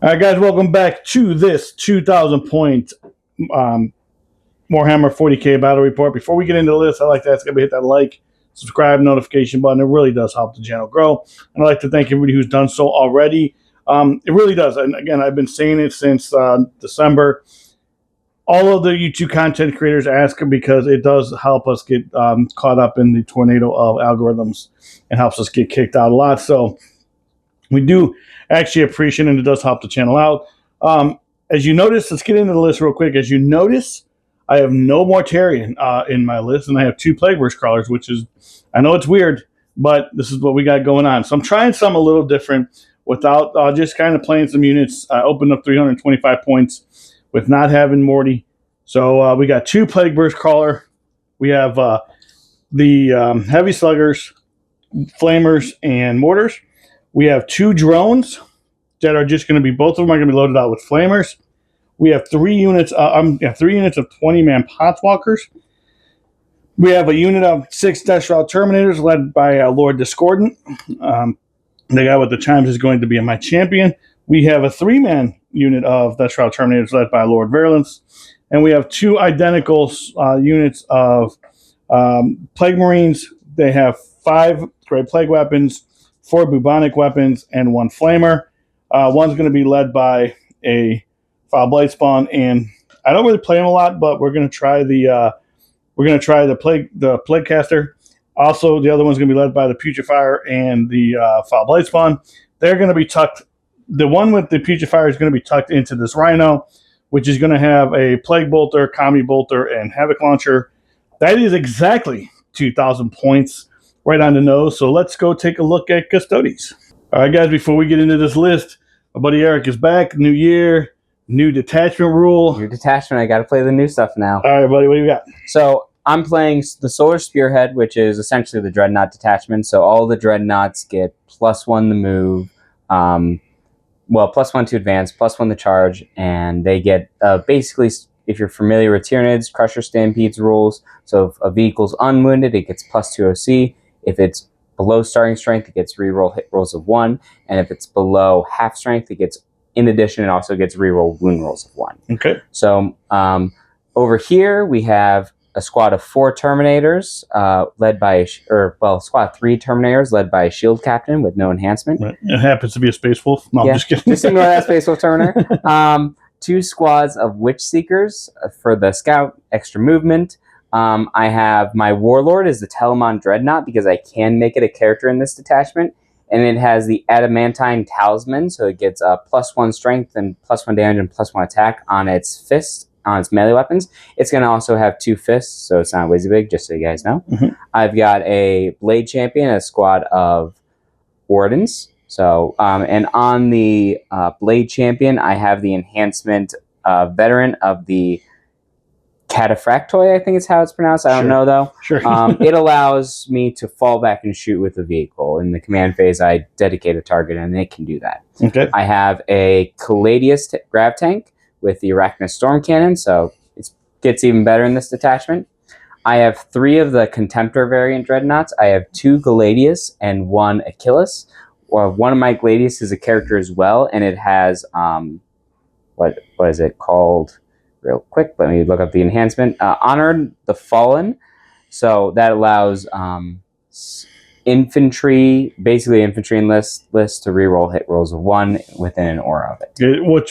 All right, guys, welcome back to this 2,000 point Warhammer 40k battle report. Before we get into the list, I'd like to ask everybody to hit that like, subscribe, notification button. It really does help the channel grow. And I'd like to thank everybody who's done so already. It really does. And again, I've been saying it since December. All of the YouTube content creators ask because it does help us get caught up in the tornado of algorithms and helps us get kicked out a lot. So we do actually appreciate it, and it does help the channel out. As you notice, let's get into the list real quick. As you notice, I have no Mortarion in my list, and I have 2 Plagueburst Crawlers, which is, I know it's weird, but this is what we got going on. So I'm trying some a little different without just kind of playing some units. I opened up 325 points with not having Morty. So we got 2 Plagueburst Crawler. We have the Heavy Sluggers, Flamers, and Mortars. We have 2 drones that are just going to be, both of them are going to be loaded out with Flamers. We have 3 units, 3 units of 20-man Potswalkers. We have a unit of 6 Death Shroud Terminators led by Lord Discordant. The guy with the chimes is going to be my champion. We have a 3-man unit of Death Shroud Terminators led by Lord Virulence. And we have 2 identical units of Plague Marines. They have 5 Great Plague Weapons, 4 bubonic weapons, and 1 flamer. One's going to be led by a Foul Blight Spawn, and I don't really play them a lot, but we're going to try the Plague Caster. Also, the other one's going to be led by the Putrefier and the Foul Blight Spawn. They're going to be tucked. The one with the Putrefier is going to be tucked into this Rhino, which is going to have a Plague Bolter, Comedy Bolter, and Havoc Launcher. That is exactly 2,000 points. Right on the nose. So let's go take a look at Custodes. All right, guys, before we get into this list, my buddy Eric is back. New year, new detachment rule. New detachment. I got to play the new stuff now. All right, buddy, what do you got? So I'm playing the Solar Spearhead, which is essentially the Dreadnought detachment. So all the Dreadnoughts get +1 to move, +1 to advance, +1 to charge, and they get basically, if you're familiar with Tyranids, Crusher Stampedes rules. So if a vehicle's unwounded, it gets +2 OC. If it's below starting strength, it gets reroll hit rolls of 1. And if it's below half strength, it gets, in addition, it also gets reroll wound rolls of 1. Okay. So over here, we have a squad of 4 Terminators led by, squad of 3 Terminators led by a Shield Captain with no enhancement. Right. It happens to be a Space Wolf. No, yeah, I'm just kidding. Just ignore that Space Wolf Terminator. 2 squads of Witch Seekers for the Scout, extra movement. I have my Warlord is the Telemon Dreadnought because I can make it a character in this detachment, and it has the Adamantine Talisman, so it gets +1 strength and +1 damage and +1 attack on its fists, on its melee weapons. It's going to also have 2 fists, so it's not lazy big, just so you guys know. Mm-hmm. I've got a Blade Champion, a squad of Wardens. So, and on the Blade Champion, I have the enhancement Veteran of the Cataphractoi, I think is how it's pronounced. I don't know, though. Sure. It allows me to fall back and shoot with a vehicle. In the command phase, I dedicate a target, and it can do that. Okay. I have a Caladius Grav Tank with the Arachnus Storm Cannon, so it gets even better in this detachment. I have 3 of the Contemptor variant Dreadnoughts. I have 2 Galadius and 1 Achilles. One of my Gladius is a character as well, and it has, what is it called? Real quick, let me look up the enhancement. Honored the Fallen. So that allows infantry, basically infantry and list to reroll hit rolls of 1 within an aura of it. What's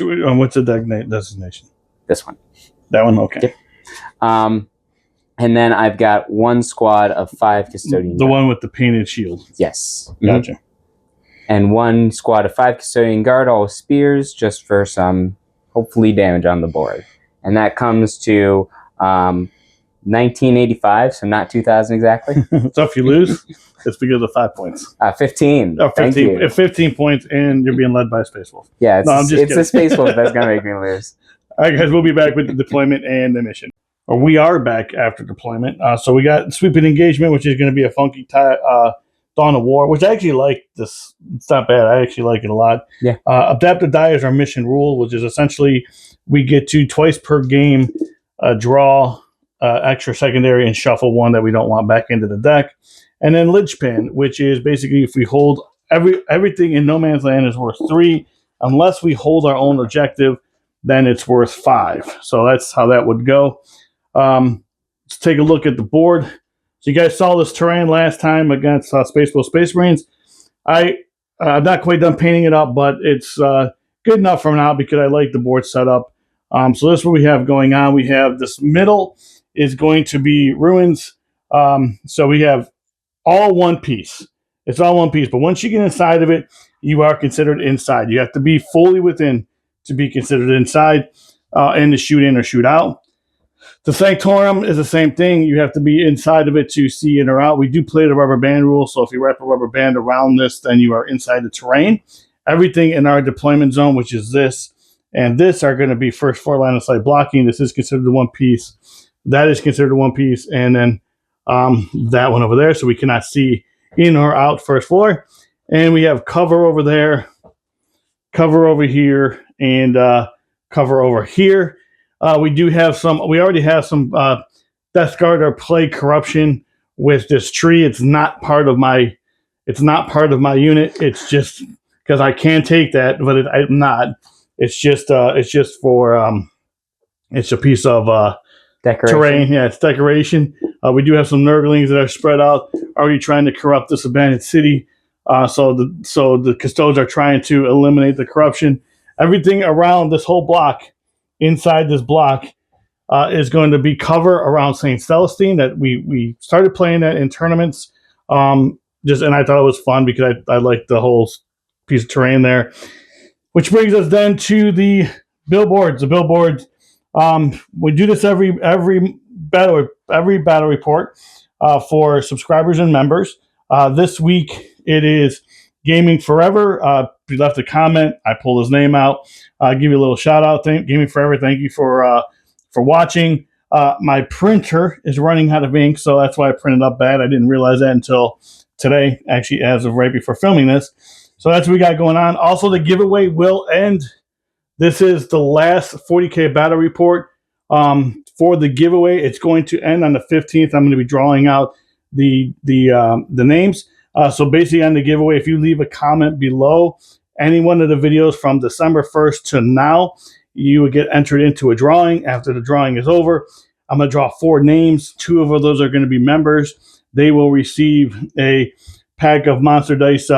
the designation? This one. That one? Okay. Yep. And then I've got 1 squad of 5 Custodian. The one with the painted shield. Yes. Gotcha. And 1 squad of 5 Custodian Guard, all with spears, just for some, hopefully, damage on the board. And that comes to 1985, so not 2,000 exactly. So if you lose, it's because of 5 points. 15. Oh, 15. 15 points, and you're being led by a Space Wolf. Yeah, it's a Space Wolf that's going to make me lose. All right, guys, we'll be back with the deployment and the mission. Or we are back after deployment. So we got Sweeping Engagement, which is going to be a funky Dawn of War, which I actually like this. It's not bad. I actually like it a lot. Yeah. Adapt to Die is our mission rule, which is essentially we get to twice per game draw extra secondary and shuffle 1 that we don't want back into the deck. And then Linchpin, which is basically if we hold everything in No Man's Land is worth 3, Unless we hold our own objective, then it's worth 5. So that's how that would go. Let's take a look at the board. So you guys saw this terrain last time against Space Marines. I'm not quite done painting it up, but it's good enough for now because I like the board setup. So this is what we have going on. We have this middle is going to be ruins. So we have all one piece. It's all one piece. But once you get inside of it, you are considered inside. You have to be fully within to be considered inside and to shoot in or shoot out. The Sanctorum is the same thing. You have to be inside of it to see in or out. We do play the rubber band rule, so if you wrap a rubber band around this, then you are inside the terrain. Everything in our deployment zone, which is this and this, are going to be first 4 line of sight blocking. This is considered one piece. That is considered one piece, and then that one over there, so we cannot see in or out first floor. And we have cover over there, cover over here, and cover over here. We already have some Death Guard or Plague Corruption with this tree. It's not part of my unit. It's just because I can take that, but I'm not. It's just for it's a piece of Decoration. terrain. Yeah, it's decoration. We do have some Nurglings that are spread out, already trying to corrupt this abandoned city. So the Custodes are trying to eliminate the corruption. Everything around this whole block, inside this block, is going to be cover around St. Celestine. That we started playing that in tournaments. And I thought it was fun because I liked the whole piece of terrain there. Which brings us then to the billboards. The billboards. We do this every battle report for subscribers and members. This week it is Gaming Forever. If you left a comment, I pulled his name out. Give you a little shout out. Gaming Forever, thank you for watching. My printer is running out of ink, so that's why I printed up bad. I didn't realize that until today, actually, as of right before filming this. So that's what we got going on. Also, the giveaway will end. This is the last 40k battle report for the giveaway. It's going to end on the 15th. I'm going to be drawing out the names. So basically on the giveaway, if you leave a comment below any one of the videos from December 1st to now, you would get entered into a drawing. After the drawing is over, I'm going to draw 4 names. 2 of those are going to be members. They will receive a pack of Monster Dice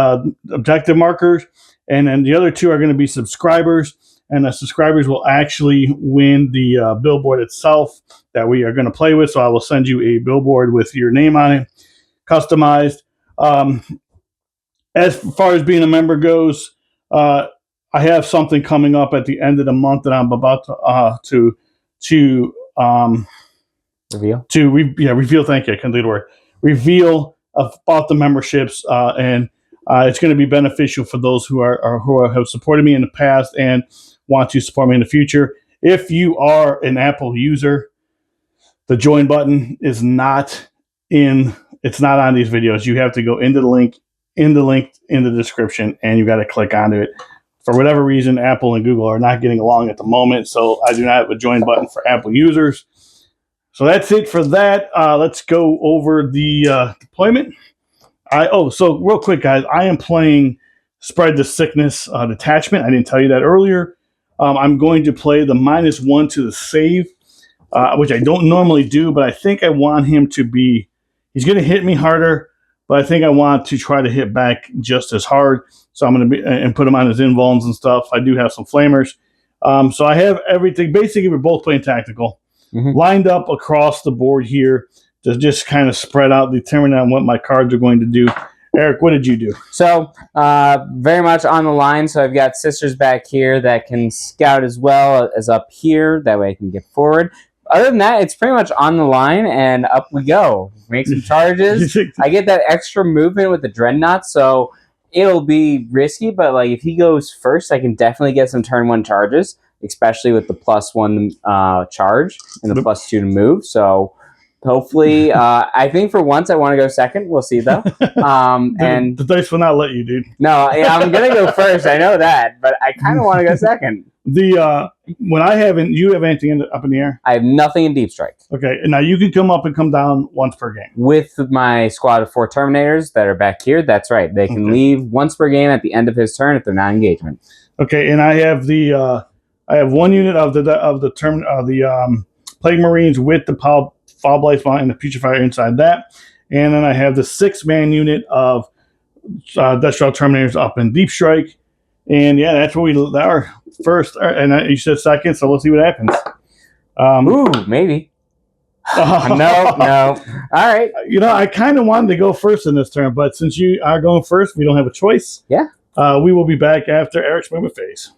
objective markers. And then the other 2 are going to be subscribers. And the subscribers will actually win the billboard itself that we are going to play with. So I will send you a billboard with your name on it, customized. As far as being a member goes, I have something coming up at the end of the month that I'm about to reveal. Thank you. I couldn't think of the word. Reveal about the memberships, and it's going to be beneficial for those who have supported me in the past and want to support me in the future. If you are an Apple user, the join button is not on these videos. You have to go into the link in the description, and you got to click onto it. For whatever reason, Apple and Google are not getting along at the moment, so I do not have a join button for Apple users. So that's it for that. Let's go over the deployment. So real quick, guys, I am playing Spread the Sickness Detachment. I didn't tell you that earlier. I'm going to play the -1 to the save, which I don't normally do, but I think I want him to be... He's going to hit me harder, but I think I want to try to hit back just as hard. So I'm going to and put him on his invulns and stuff. I do have some flamers. So I have everything. Basically, we're both playing tactical. Lined up across the board here to just kind of spread out, determine on what my cards are going to do. Eric, what did you do? So, very much on the line. So I've got sisters back here that can scout as well as up here. That way I can get forward. Other than that, it's pretty much on the line, and up we go. Make some charges. I get that extra movement with the Dreadnought, so it'll be risky, but like if he goes first, I can definitely get some turn 1 charges, especially with the +1 charge and the +2 to move. So hopefully, I think for once I want to go second. We'll see though. The dice will not let you, dude. No, yeah, I'm gonna go first. I know that, but I kind of want to go second. When I haven't, you have anything up in the air? I have nothing in Deep Strike. Okay, and now you can come up and come down once per game. With my squad of 4 Terminators that are back here, that's right. They can leave once per game at the end of his turn if they're not engagement. Okay, and I have I have 1 unit of the Plague Marines with the Foul Blight and the Putrefier inside that, and then I have the 6-man unit of Death Shroud Terminators up in Deep Strike, and yeah, that's where we are first, and you said second, so we'll see what happens. Ooh, maybe. No. All right. You know, I kind of wanted to go first in this turn, but since you are going first, we don't have a choice. Yeah. We will be back after Eric's movement phase.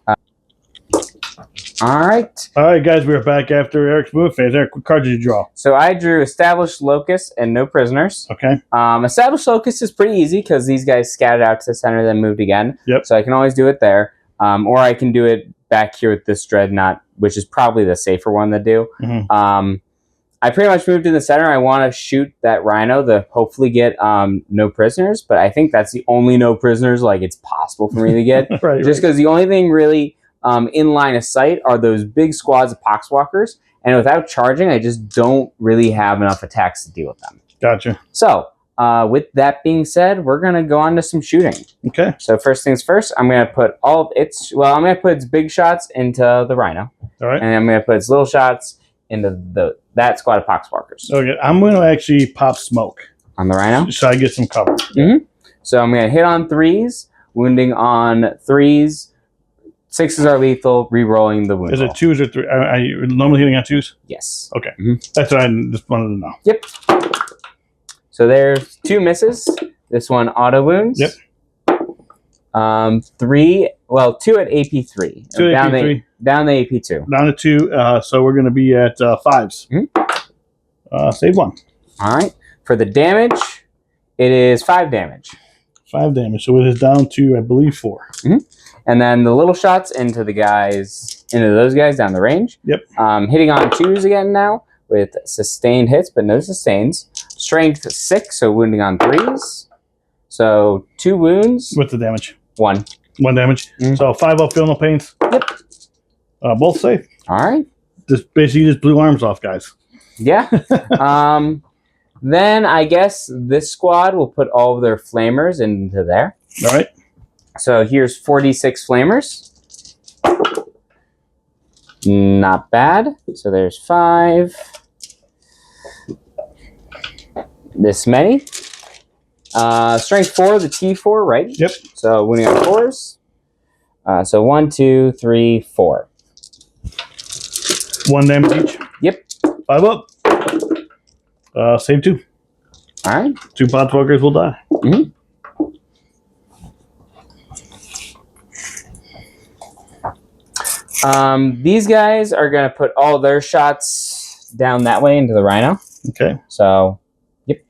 All right. All right, guys, we are back after Eric's movement phase. Eric, what card did you draw? So I drew Established Locust and no prisoners. Okay. Established Locust is pretty easy because these guys scattered out to the center, then moved again. Yep. So I can always do it there. Or I can do it back here with this Dreadnought, which is probably the safer one to do. Mm-hmm. I pretty much moved in the center. I want to shoot that Rhino to hopefully get no prisoners, but I think that's the only no prisoners like it's possible for me to get. Right. Just because the only thing really in line of sight are those big squads of Poxwalkers, and without charging, I just don't really have enough attacks to deal with them. Gotcha. So, with that being said, we're going to go on to some shooting. Okay. So first things first, I'm going to put I'm going to put its big shots into the Rhino. All right. And I'm going to put its little shots into that squad of Poxwalkers. Okay, I'm going to actually pop smoke. On the Rhino? So I get some cover. Mm-hmm. So I'm going to hit on 3s, wounding on 3s. 6s are lethal, re-rolling the wound. Is it 2s or 3? Are you normally hitting on 2s? Yes. Okay. Mm-hmm. That's what I just wanted to know. Yep. So there's 2 misses. This one auto wounds. Yep. 2 at AP3. 2 at AP3. Down the AP2. Down to 2, so we're going to be at 5s. Mm-hmm. Save 1. All right. For the damage, it is 5 damage. 5 damage. So it is down to, I believe, 4. Mm-hmm. And then the little shots into those guys down the range. Yep. Hitting on 2s again now with sustained hits, but no sustains. Strength 6, so wounding on 3s. So 2 wounds. What's the damage? 1. 1 damage. Mm-hmm. So 5 up, feel no pains. Yep. Both safe. All right. Just blew arms off, guys. Yeah. Then I guess this squad will put all of their flamers into there. All right. So here's 46 flamers. Not bad. So there's 5. This many. Strength 4, the T4, right? Yep. So winning on 4s. So 1, 2, 3, 4. 1 damage each. Yep. 5 up. Save 2. All right. 2 Poxwalkers will die. Mm-hmm. These guys are going to put all their shots down that way into the Rhino. Okay. So, yep.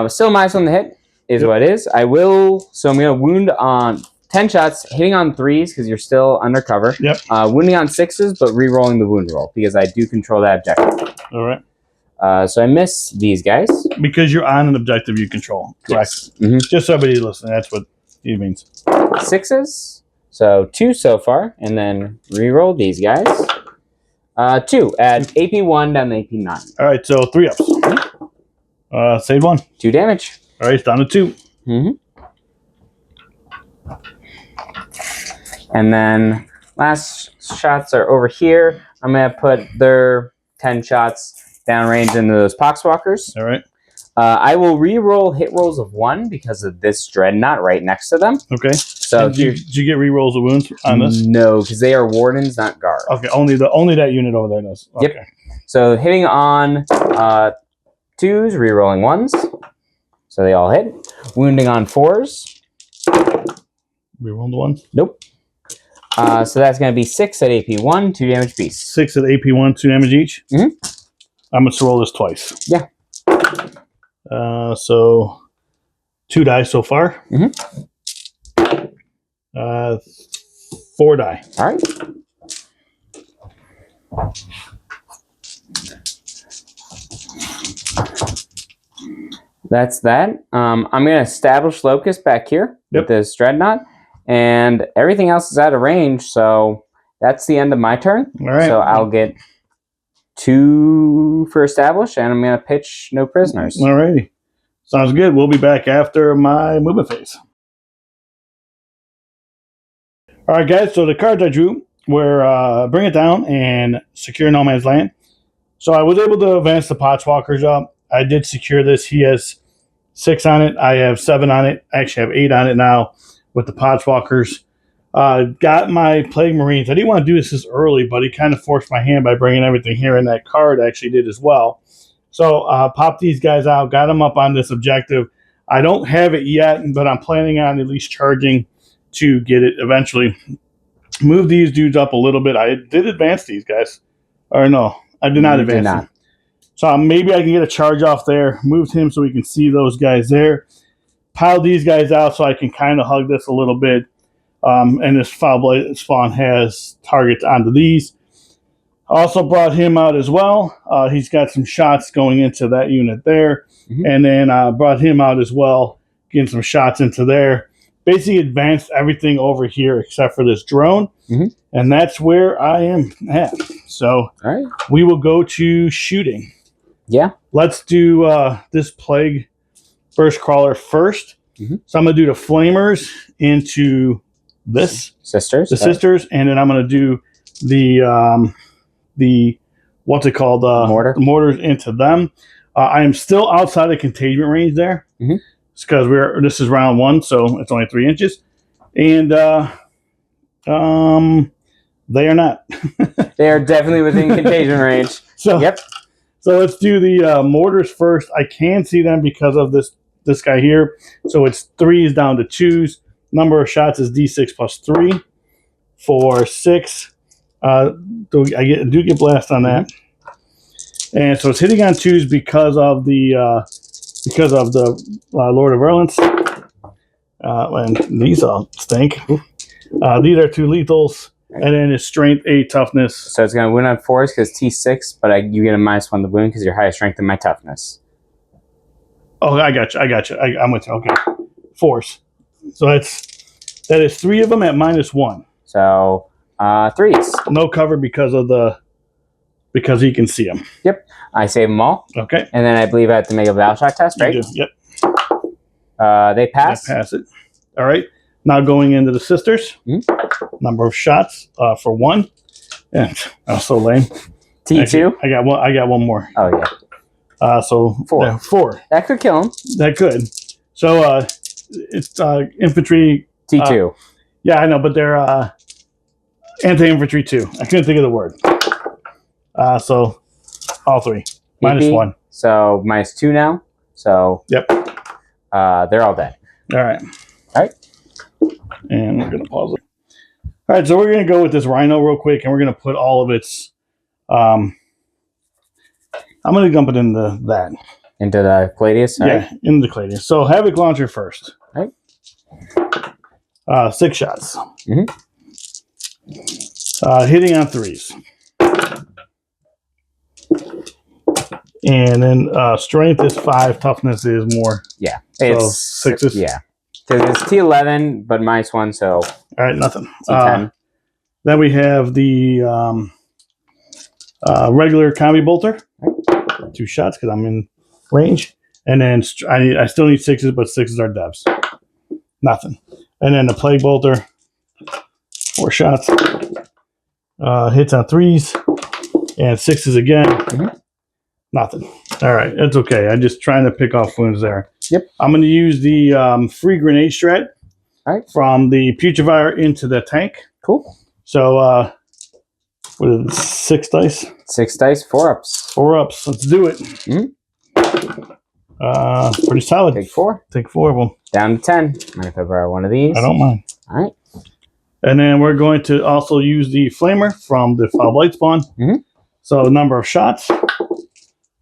Still minus on the hit is what it is. So I'm going to wound on 10 shots, hitting on 3s because you're still undercover. Yep. Wounding on 6s, but re-rolling the wound roll because I do control that objective. All right. So I miss these guys. Because you're on an objective you control. Correct. Yes. Mm-hmm. Just so everybody listening, that's what he means. 6s. So 2 so far, and then re-roll these guys. 2 at AP1 down to AP9. All right, so 3 ups. Save 1. 2 damage. All right, it's down to 2. Mm-hmm. And then last shots are over here. I'm going to put their 10 shots downrange into those Poxwalkers. All right. I will re-roll hit rolls of 1 because of this Dreadnought right next to them. Okay. So did you get re-rolls of wounds on this? No, because they are Wardens, not Guard. Okay, only that unit over there does. Okay. Yep. So hitting on 2s, re-rolling 1s. So they all hit. Wounding on 4s. Re-roll the 1? Nope. So that's going to be 6 at AP1, 2 damage piece. 6 at AP1, 2 damage each? Mm-hmm. I'm going to roll this twice. Yeah. So 2 die so far. Mm-hmm. 4 die. All right. That's that. I'm going to establish Locust back here with this Dreadnought, and everything else is out of range, so That's the end of my turn. All right. So I'll get 2 for establish, and I'm going to pitch no prisoners. All righty. Sounds good. We'll be back after my movement phase. All right, guys. So the cards I drew were Bring It Down and Secure No Man's Land. So I was able to advance the Potswalkers up. I did secure this. He has 6 on it. I have 7 on it. I actually have 8 on it now with the Potswalkers. Got my Plague Marines. I didn't want to do this early, but he kind of forced my hand by bringing everything here, and that card actually did as well. So popped these guys out, got them up on this objective. I don't have it yet, but I'm planning on at least charging to get it eventually. Move these dudes up a little bit. I did advance these guys. Or no, I did not advance them. So maybe I can get a charge off there. Moved him so we can see those guys there. Piled these guys out so I can kind of hug this a little bit. And this Foul Blade Spawn has targets onto these. Also brought him out as well. He's got some shots going into that unit there. Mm-hmm. And then brought him out as well, getting some shots into there. Basically advanced everything over here except for this drone. Mm-hmm. And that's where I am at. So we will go to shooting. Yeah. Let's do this Plague Burst Crawler first. Mm-hmm. So I'm going to do the Flamers into this. Sisters. The Sisters. And then I'm going to do the what's it called? Mortar. The mortars into them. I am still outside of containment range there. Mm-hmm. It's because this is round 1, so it's only 3 inches. And they are not. They are definitely within contagion range. So let's do the mortars first. I can see them because of this guy here. So it's 3s down to 2s. Number of shots is D6 plus 3 for 6. Do get blast on that. And so it's hitting on 2s because of the Lord of Virulence. And these all stink. These are 2 lethals. And then it's strength 8, toughness. So it's going to wound on 4s because T6, but you get a -1 to wound because you're higher strength than my toughness. Oh, I got you. I'm with you. Okay. 4s. So that is 3 of them at -1. So 3s. No cover because he can see them. Yep. I save them all. Okay. And then I believe I have to make a battle shock test, right? Yep. They pass. I pass it. All right. Now going into the Sisters. Mm-hmm. Number of shots for 1. And that was so lame. T2. I got one more. Oh yeah. So 4. 4. That could kill him. That could. So it's infantry. T2. Yeah, I know, but they're anti-infantry 2. I couldn't think of the word. So all 3. -1. So -2 now. So yep. They're all dead. All right. All right. And we're gonna pause it. All right, so we're gonna go with this Rhino real quick, and we're gonna put all of its. I'm gonna dump it into that. Into the Cladius. Yeah, into the Cladius. So Havoc Launcher first. All right. 6 shots. Mm-hmm. Hitting on 3s. And then strength is 5, toughness is more. Yeah. It's 6s. Yeah. Because it's T11, but -1, so. All right, nothing. T10. Then we have the regular Combi Bolter. 2 shots because I'm in range. And then I still need 6s, but 6s are devs. Nothing. And then the Plague Bolter. 4 shots. Hits on 3s. And 6s again. Mm-hmm. Nothing. All right. It's okay. I'm just trying to pick off wounds there. Yep. I'm going to use the free grenade strat from the Putrefire into the tank. Cool. So, what is it, 6 dice? 6 dice, 4 ups. 4 ups. Let's do it. Mm-hmm. Pretty solid. Take 4. Take 4 of them. Down to 10. Mind if I borrow one of these? I don't mind. All right. And then we're going to also use the Flamer from the Foul Blade Spawn. Mm-hmm. So, number of shots.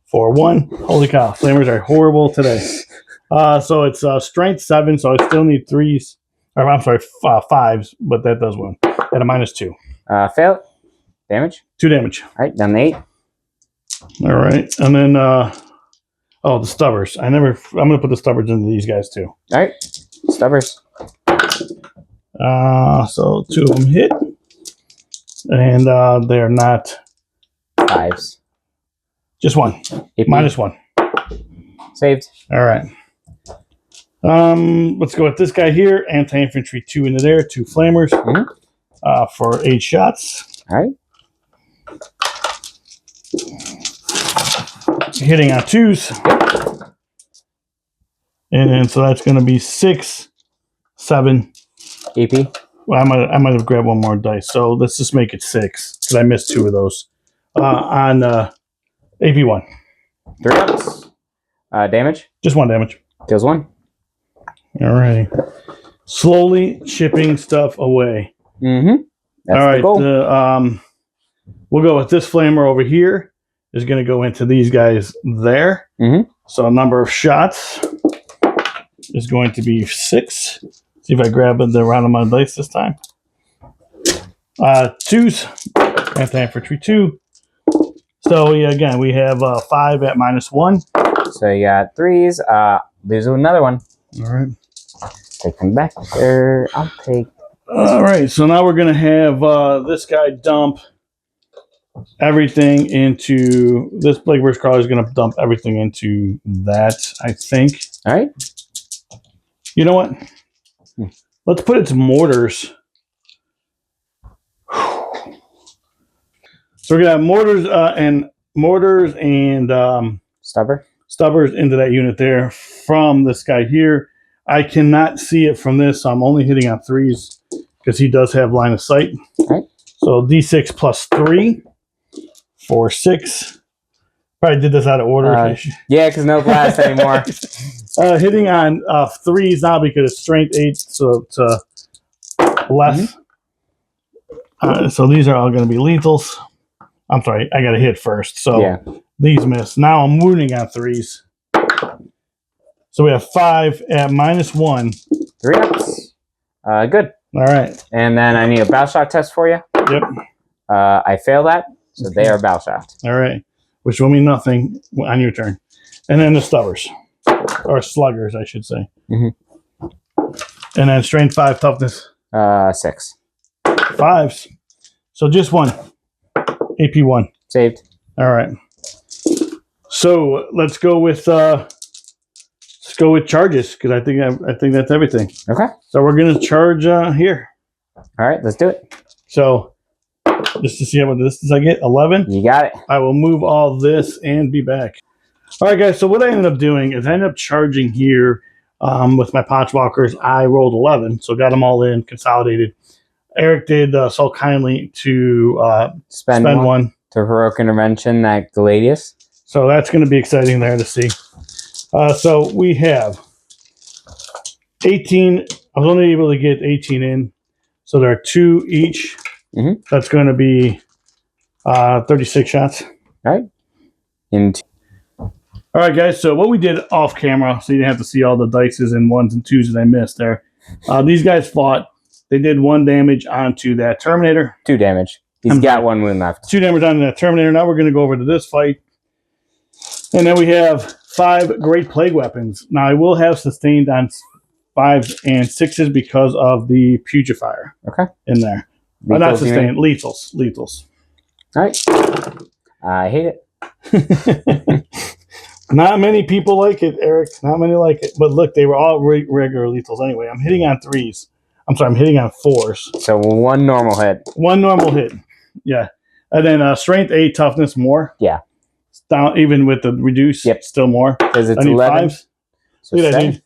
For 1. Holy cow. Flamers are horrible today. So it's strength 7, so I still need 3s. Or I'm sorry, 5s, but that does wound. At a -2. Fail. Damage? 2 damage. All right, down to 8. All right. And then, the Stubbers. I'm going to put the Stubbers into these guys too. All right. Stubbers. So 2 of them hit. And they're not 5s. just 1. AP. -1. Saved. All right. Let's go with this guy here. Anti-infantry 2 into there. 2 flamers for 8 shots. All right. Hitting on 2s. And then so that's going to be 6, 7. AP. Well, I might have grabbed one more dice. So let's just make it 6 because I missed 2 of those. On AP1. 3 ups. Damage. Just 1 damage. Kills 1. All right. Slowly chipping stuff away. Mm-hmm. That's all right. the goal. We'll go with this flamer over here. Is going to go into these guys there. Mm-hmm. So number of shots is going to be 6. See if I grab the round of my dice this time. 2s. Anti-infantry 2. So again, we have 5 at -1. So you got 3s. Lose another one. All right. Take them back there. I'll take. All right. So now we're going to have this guy dump everything into this. Blake vs. Crawler is going to dump everything into that, I think. All right. You know what? Let's put it to mortars. So we're going to have mortars and stubbers into that unit there from this guy here. I cannot see it from this, so I'm only hitting on 3s because he does have line of sight. Right. So D6 plus 3 for 6. Probably did this out of order. Yeah, because no blast anymore. Hitting on 3s now because it's strength 8, so to less. So these are all going to be lethals. I'm sorry, I got to hit first. So these miss. Now I'm wounding on 3s. So we have 5 at -1. 3 ups. Good. All right. And then I need a battle shock test for you. Yep. I fail that, so they are battle shocked. All right. Which will mean nothing on your turn. And then the stubbers. Or sluggers, I should say. Mm-hmm. And then strength 5, toughness 6. 5s. So just 1. AP 1. Saved. All right. So let's go with charges because I think that's everything. Okay. So we're gonna charge here. All right, let's do it. So just to see how much distance I get, 11. You got it. I will move all this and be back. All right, guys. So what I ended up doing is I ended up charging here with my Potchwalkers. I rolled 11, so got them all in consolidated. Eric did so kindly to spend one to heroic intervention at Gladius. So that's going to be exciting there to see. So we have 18. I was only able to get 18 in. So there are 2 each. Mm-hmm. That's going to be 36 shots. All right. All right, guys. So what we did off camera, so you didn't have to see all the dices and 1s and 2s that I missed there. These guys fought. They did 1 damage onto that Terminator. 2 damage. He's got 1 wound left. 2 damage onto that Terminator. Now we're going to go over to this fight. And then we have 5 Great Plague weapons. Now I will have sustained on 5s and 6s because of the Pugifier. Okay. In there. Lethals, not sustained. Lethals. All right. I hate it. Not many people like it, Eric. Not many like it. But look, they were all regular lethals anyway. I'm hitting on 3s. I'm sorry, I'm hitting on 4s. So 1 normal hit. 1 normal hit. Yeah. And then strength 8, toughness more. Yeah. Down even with the reduce. Yep. Still more. Because it's I need 11. 5s. So look at that.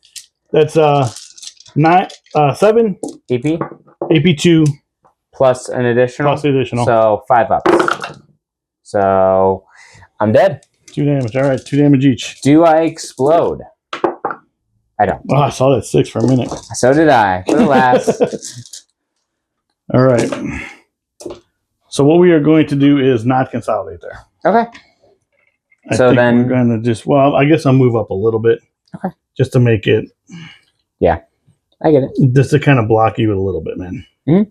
That's 7. AP 2. Plus an additional. additional. So 5 ups. So I'm dead. 2 damage. All right. 2 damage each. Do I explode? I don't. Oh, I saw that 6 for a minute. So did I. For the last. All right. So what we are going to do is not consolidate there. Okay. I think we're going to just, well, I guess I'll move up a little bit. Okay. Just to make it. Yeah. I get it. Just to kind of block you a little bit, man. Mm-hmm.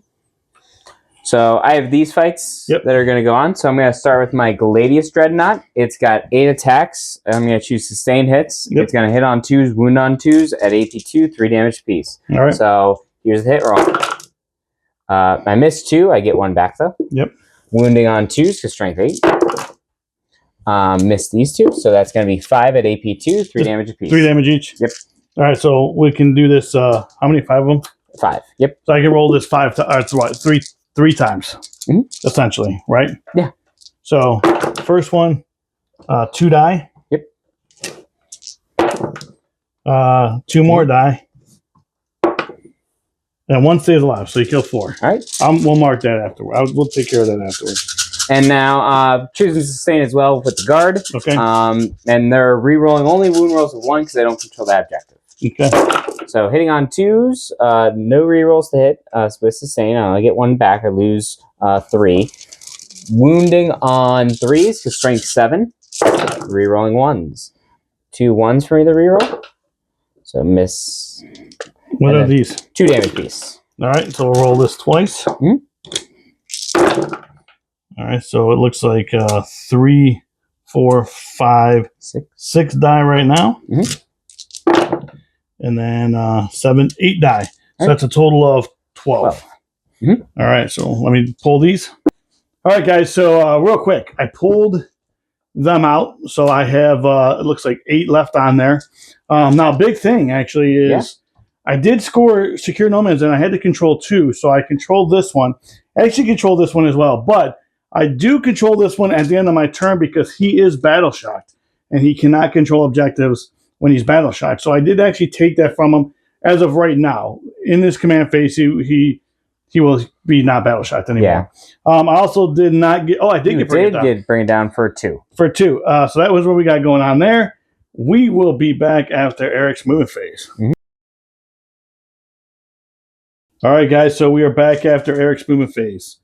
So I have these fights that are going to go on. So I'm going to start with my Gladius Dreadnought. It's got 8 attacks. I'm going to choose sustained hits. Yep. It's going to hit on 2s, wound on 2s at AP2, 3 damage apiece. All right. So here's the hit roll. I missed 2. I get 1 back though. Yep. Wounding on 2s to strength 8. Missed these 2, so that's going to be 5 at AP 2, 3 damage apiece. 3 damage each. Yep. All right, so we can do this. How many? 5 of them. 5. Yep. So I can roll this 5 times. What? Three times, essentially, right? Yeah. So first one, 2 die. Yep. 2 more die. And 1 stays alive, so you kill 4. All right. We'll mark that afterwards. We'll take care of that afterwards. And now choosing sustain as well with the guard. Okay. And they're re-rolling only wound rolls of 1 because they don't control that objective. Okay. So hitting on 2s, no re-rolls to hit with sustain. I get 1 back. I lose 3. Wounding on 3s to strength 7. Re-rolling 1s. 2 1s for me to re-roll. So miss. What are these? 2 damage piece. All right, so we'll roll this twice. All right, so it looks like 3, 4, 5, 6 die right now. And then 7, 8 die. So that's a total of 12. All right, so let me pull these. All right, guys, so real quick, I pulled them out. So I have, it looks like 8 left on there. Now, big thing actually is I did score Secure Nomads, and I had to control 2. So I controlled this one. I actually control this one as well, but I do control this one at the end of my turn because he is battle shocked, and he cannot control objectives when he's battle shocked. So I did actually take that from him as of right now. In this command phase, he will be not battle shocked anymore. Yeah. I also did not get. Oh, I did bring it down for 2. For 2. So that was what we got going on there. We will be back after Eric's movement phase. All right, guys. So we are back after Eric's movement phase.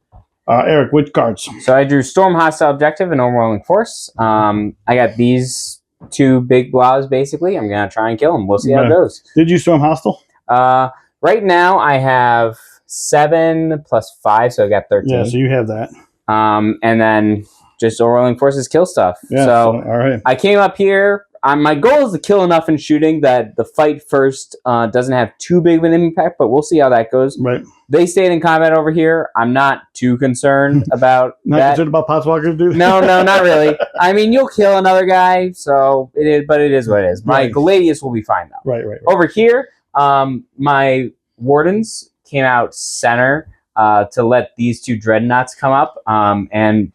Eric, which cards? So I drew Storm Hostile Objective and Overwhelming Force. I got these 2 big blobs, basically. I'm going to try and kill them. We'll see how it goes. Did you Storm Hostile? Right now, I have 7 plus 5, so I got 13. Yeah, so you have that. And then just Overwhelming Forces kill stuff. Yeah, so all right. I came up here. My goal is to kill enough in shooting that the fight first doesn't have too big of an impact, but we'll see how that goes. Right. They stayed in combat over here. I'm not too concerned about not concerned about Potswalkers, dude? No, not really. I mean, you'll kill another guy, so it is, but it is what it is. My Gladius will be fine, though. Right. Over here, my Wardens came out center to let these 2 Dreadnoughts come up, and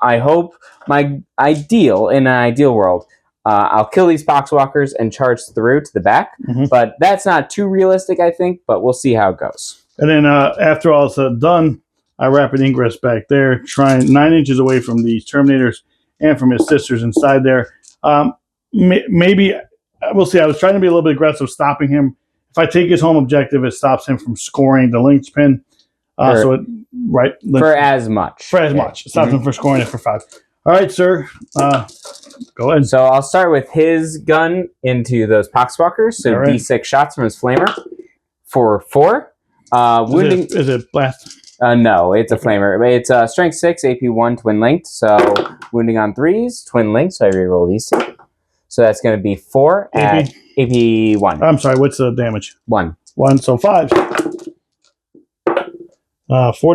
I hope in an ideal world, I'll kill these Poxwalkers and charge through to the back, but that's not too realistic, I think, but we'll see how it goes. And then after all is done, I rapid ingress back there, trying 9 inches away from these Terminators and from his sisters inside there. Maybe, we'll see. I was trying to be a little bit aggressive, stopping him. If I take his home objective, it stops him from scoring the linchpin. For as much. It stops him from scoring it for 5. All right, sir. Go ahead. So I'll start with his gun into those Poxwalkers. So D6 shots from his flamer for 4. Wounding. Is it blast? No, it's a flamer. It's strength 6, AP 1, twin linked. So wounding on 3s, twin linked. So I reroll these 2. So that's going to be 4 at AP 1. I'm sorry. What's the damage? 1. 1. So 5. 4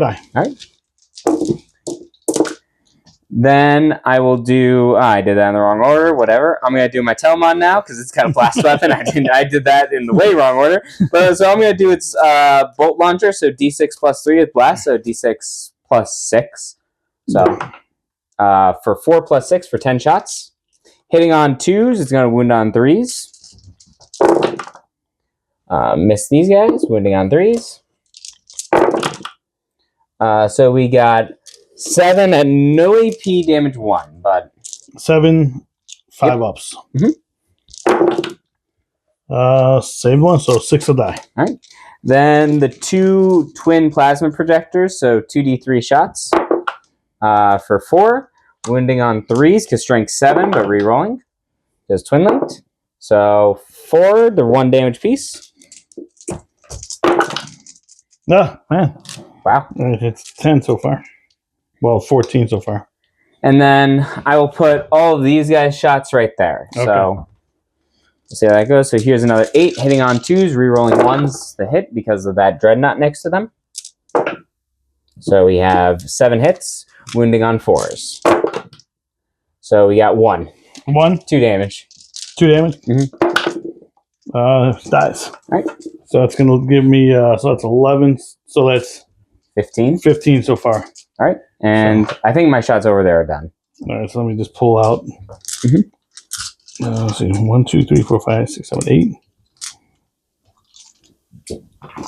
die. All right. Then I will do. I did that in the wrong order. Whatever. I'm gonna do my Telemon now because it's got a blast weapon. I did that in the way wrong order. But so I'm gonna do its bolt launcher. So D6 plus 3 with blast. So D6 plus 6. So for 4 plus 6 for 10 shots. Hitting on 2s, it's gonna wound on 3s. Miss these guys. Wounding on 3s. So we got 7 and no AP damage 1, but 7, 5 ups. Save 1, so 6 will die. All right. Then the 2 twin plasma projectors, so 2d3 shots for 4. Wounding on 3s because strength 7, but re-rolling. Because twin linked. So 4, the 1 damage piece. Oh, man. Wow. It's 10 so far. Well, 14 so far. And then I will put all of these guys' shots right there. Okay. So we'll see how that goes. So here's another 8 hitting on 2s, re-rolling 1s to hit because of that Dreadnought next to them. So we have 7 hits, wounding on 4s. So we got 1. 1. 2 damage. 2 damage. Dies. All right. So that's going to give me, so that's 11. So that's 15. 15 so far. All right. And I think my shots over there are done. All right. So let me just pull out. Let's see. 1, 2, 3, 4, 5, 6, 7, 8.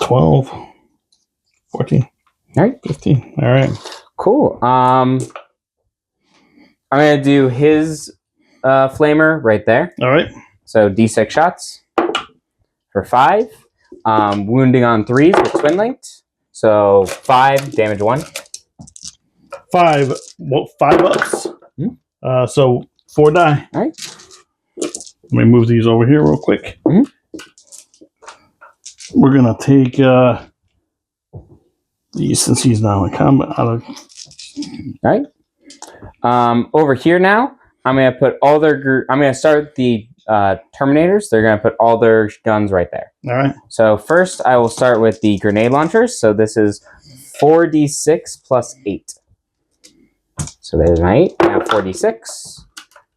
12. 14. All right. 15. All right. Cool. I'm going to do his flamer right there. All right. So D6 shots for 5. Wounding on 3s with twin linked. So 5, damage 1. 5. Well, 5 ups. So 4 die. All right. Let me move these over here real quick. We're going to take these, since he's now in combat. All right. Over here now, I'm going to put all their... I'm going to start the Terminators. They're going to put all their guns right there. All right. So first, I will start with the grenade launchers. So this is 4d6 plus 8. So there's my 8. Now 4d6.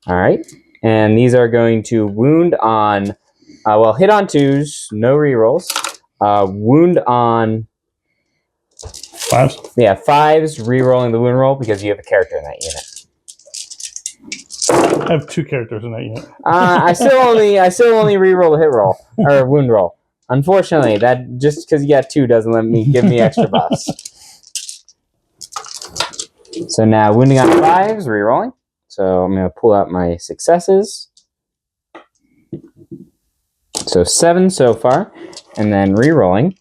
All right. And these are going to wound on... well, hit on 2s. No rerolls. Wound on... 5s? Yeah, 5s, re-rolling the wound roll because you have a character in that unit. I have 2 characters in that unit. I still only re-roll the hit roll or wound roll. Unfortunately, that just because you got 2 doesn't let me give me extra buffs. So now wounding on 5s, re-rolling. So I'm going to pull out my successes. So 7 so far, and then re-rolling.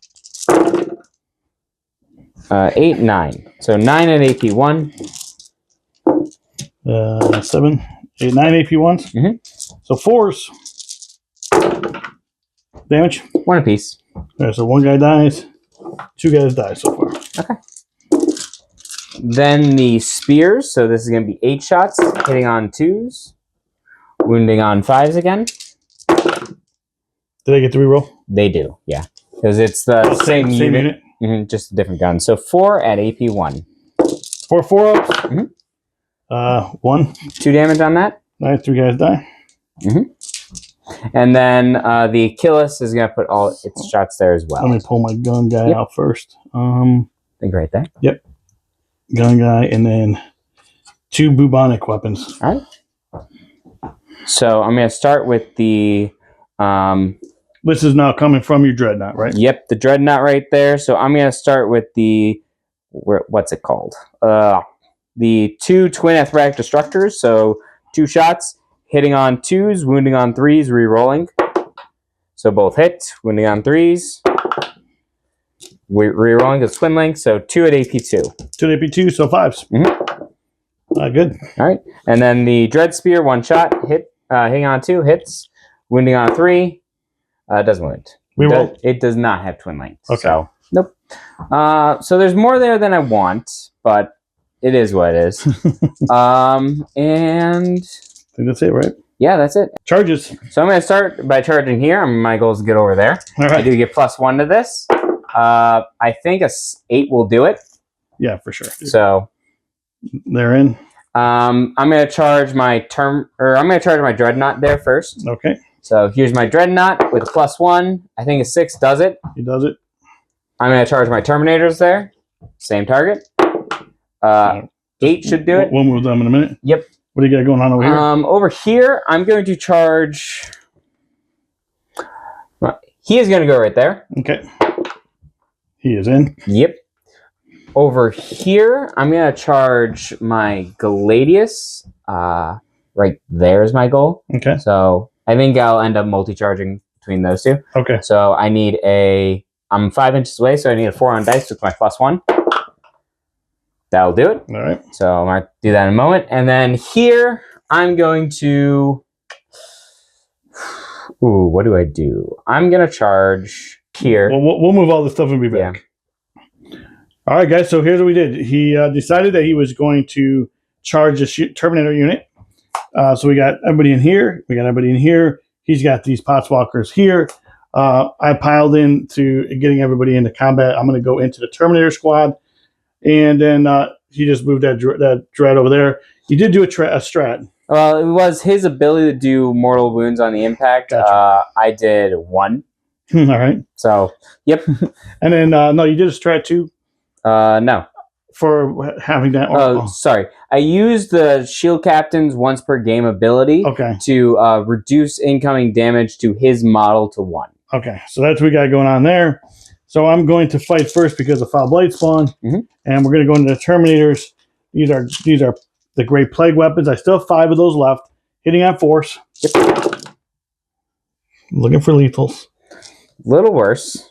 8, 9. So 9 at AP 1. 7, 8, 9 AP ones. So 4s. Damage. 1 apiece. Alright, so 1 guy dies. 2 guys die so far. Okay. Then the spears. So this is going to be 8 shots, hitting on 2s, wounding on 5s again. Did I get to reroll? They do, yeah, because it's the same unit. Just a different gun. So 4 at AP 1. 4 ups. 1. 2 damage on that. All right, 3 guys die. And then the Achilles is going to put all its shots there as well. Let me pull my gun guy out first. I think right there. Yep. Gun guy, and then 2 bubonic weapons. All right. So I'm going to start with the... this is now coming from your dreadnought, right? Yep, the dreadnought right there. So I'm going to start with the... what's it called? The 2 twin athletic destructors. So 2 shots, hitting on 2s, wounding on 3s, re-rolling. So both hit, wounding on 3s. Re-rolling to twin link, so 2 at AP 2. 2 at AP 2, so 5s. Good. All right. And then the Dread Spear, 1 shot, hitting on 2, hits, wounding on 3, doesn't wound. It does not have twin link. Okay. So, nope. So there's more there than I want, but it is what it is. And... I think that's it, right? Yeah, that's it. Charges. So I'm going to start by charging here. My goal is to get over there. All right. I do get +1 to this. I think a 8 will do it. Yeah, for sure. So they're in. I'm going to charge my dreadnought there first. Okay. So here's my dreadnought with +1. I think a 6 does it. He does it. I'm going to charge my Terminators there. Same target. 8 should do it. We'll move them in a minute. Yep. What do you got going on over here? Over here, I'm going to charge... He is going to go right there. Okay. He is in. Yep. Over here, I'm going to charge my Gladius. Right there is my goal. Okay. So I think I'll end up multi-charging between those 2. Okay. So I need I'm 5 inches away, so I need a 4 on dice with my +1. That'll do it. All right. So I'm going to do that in a moment. And then here, I'm going to... Ooh, what do I do? I'm going to charge here. Well, we'll move all this stuff and be back. Yeah. All right, guys. So here's what we did. He decided that he was going to charge the Terminator unit. So we got everybody in here. We got everybody in here. He's got these Potswalkers here. I piled in to getting everybody into combat. I'm going to go into the Terminator squad. and then he just moved that dread over there. He did do a strat. Well, it was his ability to do mortal wounds on the impact. Gotcha. I did 1. All right. So, yep. And then no, you did a strat too. No. For having that. Sorry. I used the Shield Captain's once per game ability to reduce incoming damage to his model to 1. Okay, so that's what we got going on there. So I'm going to fight first because of Foul Blade Spawn, and we're going to go into the Terminators. These are the Great Plague weapons. I still have 5 of those left. Hitting on force. Yep. Looking for lethals. Little worse.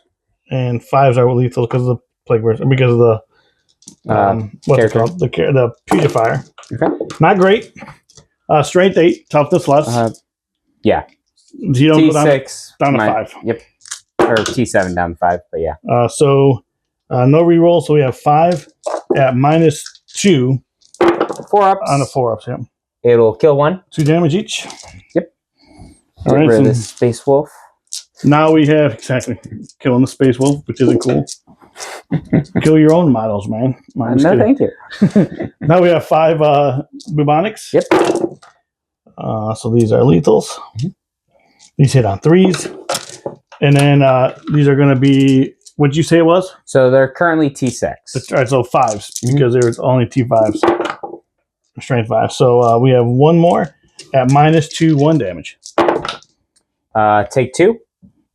And 5s are lethal because of the Plague Worse, because of the what's it called? The Putrefier. Okay. Not great. Strength 8, toughness less. Yeah. You don't T6 down to 5. Yep. Or T7 down to 5, but yeah. So no reroll, so we have 5 at -2. 4-ups. On the 4-ups, yeah. It'll kill 1. 2 damage each. Yep. All right, so this Space Wolf. Now we have killing the Space Wolf, which isn't cool. Kill your own models, man. No, thank you. Now we have 5 bubonics. Yep. So these are lethals. These hit on 3s. And then these are going to be, what'd you say it was? So they're currently T6. All right, so 5s, because there's only T5s. Strength 5. So we have 1 more at -2, 1 damage. Take 2.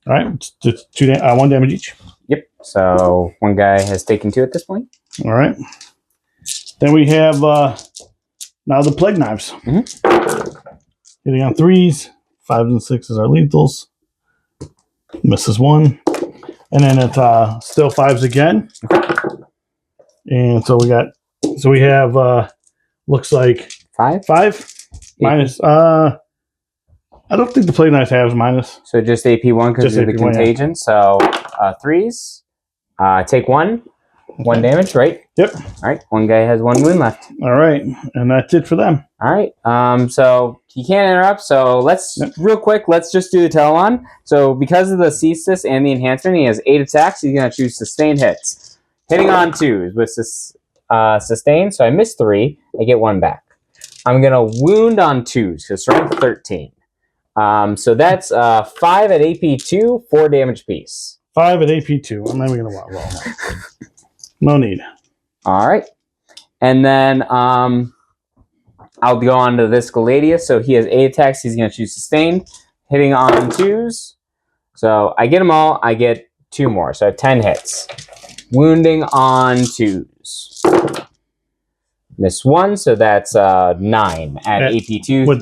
All right, just 1 damage each. Yep. So 1 guy has taken 2 at this point. All right. Then we have now the Plague Knives. Hitting on 3s, 5s and 6s are lethals. Misses 1, and then it's still 5s again. And so we have looks like 5 minus. I don't think the Plague Knives has minus. So just AP1 because of the contagion. Yeah. So 3s. Take 1 damage, right? Yep. All right. 1 guy has 1 wound left. All right, and that's it for them. All right. So he can't interrupt. So real quick, let's just do the tell-on. So because of the Ceaseless and the enhancement, he has 8 attacks. He's going to choose sustained hits. Hitting on 2s with sustain. So I missed 3. I get 1 back. I'm going to wound on 2s because strength 13. So that's 5 at AP2, 4 damage piece. 5 at AP2. I'm not even going to roll that. No need. All right. And then I'll go on to this Gladius. So he has 8 attacks. He's going to choose sustained. Hitting on 2s. So I get them all. I get 2 more. So I have 10 hits. Wounding on 2s. Miss 1. So that's 9 at AP2. What,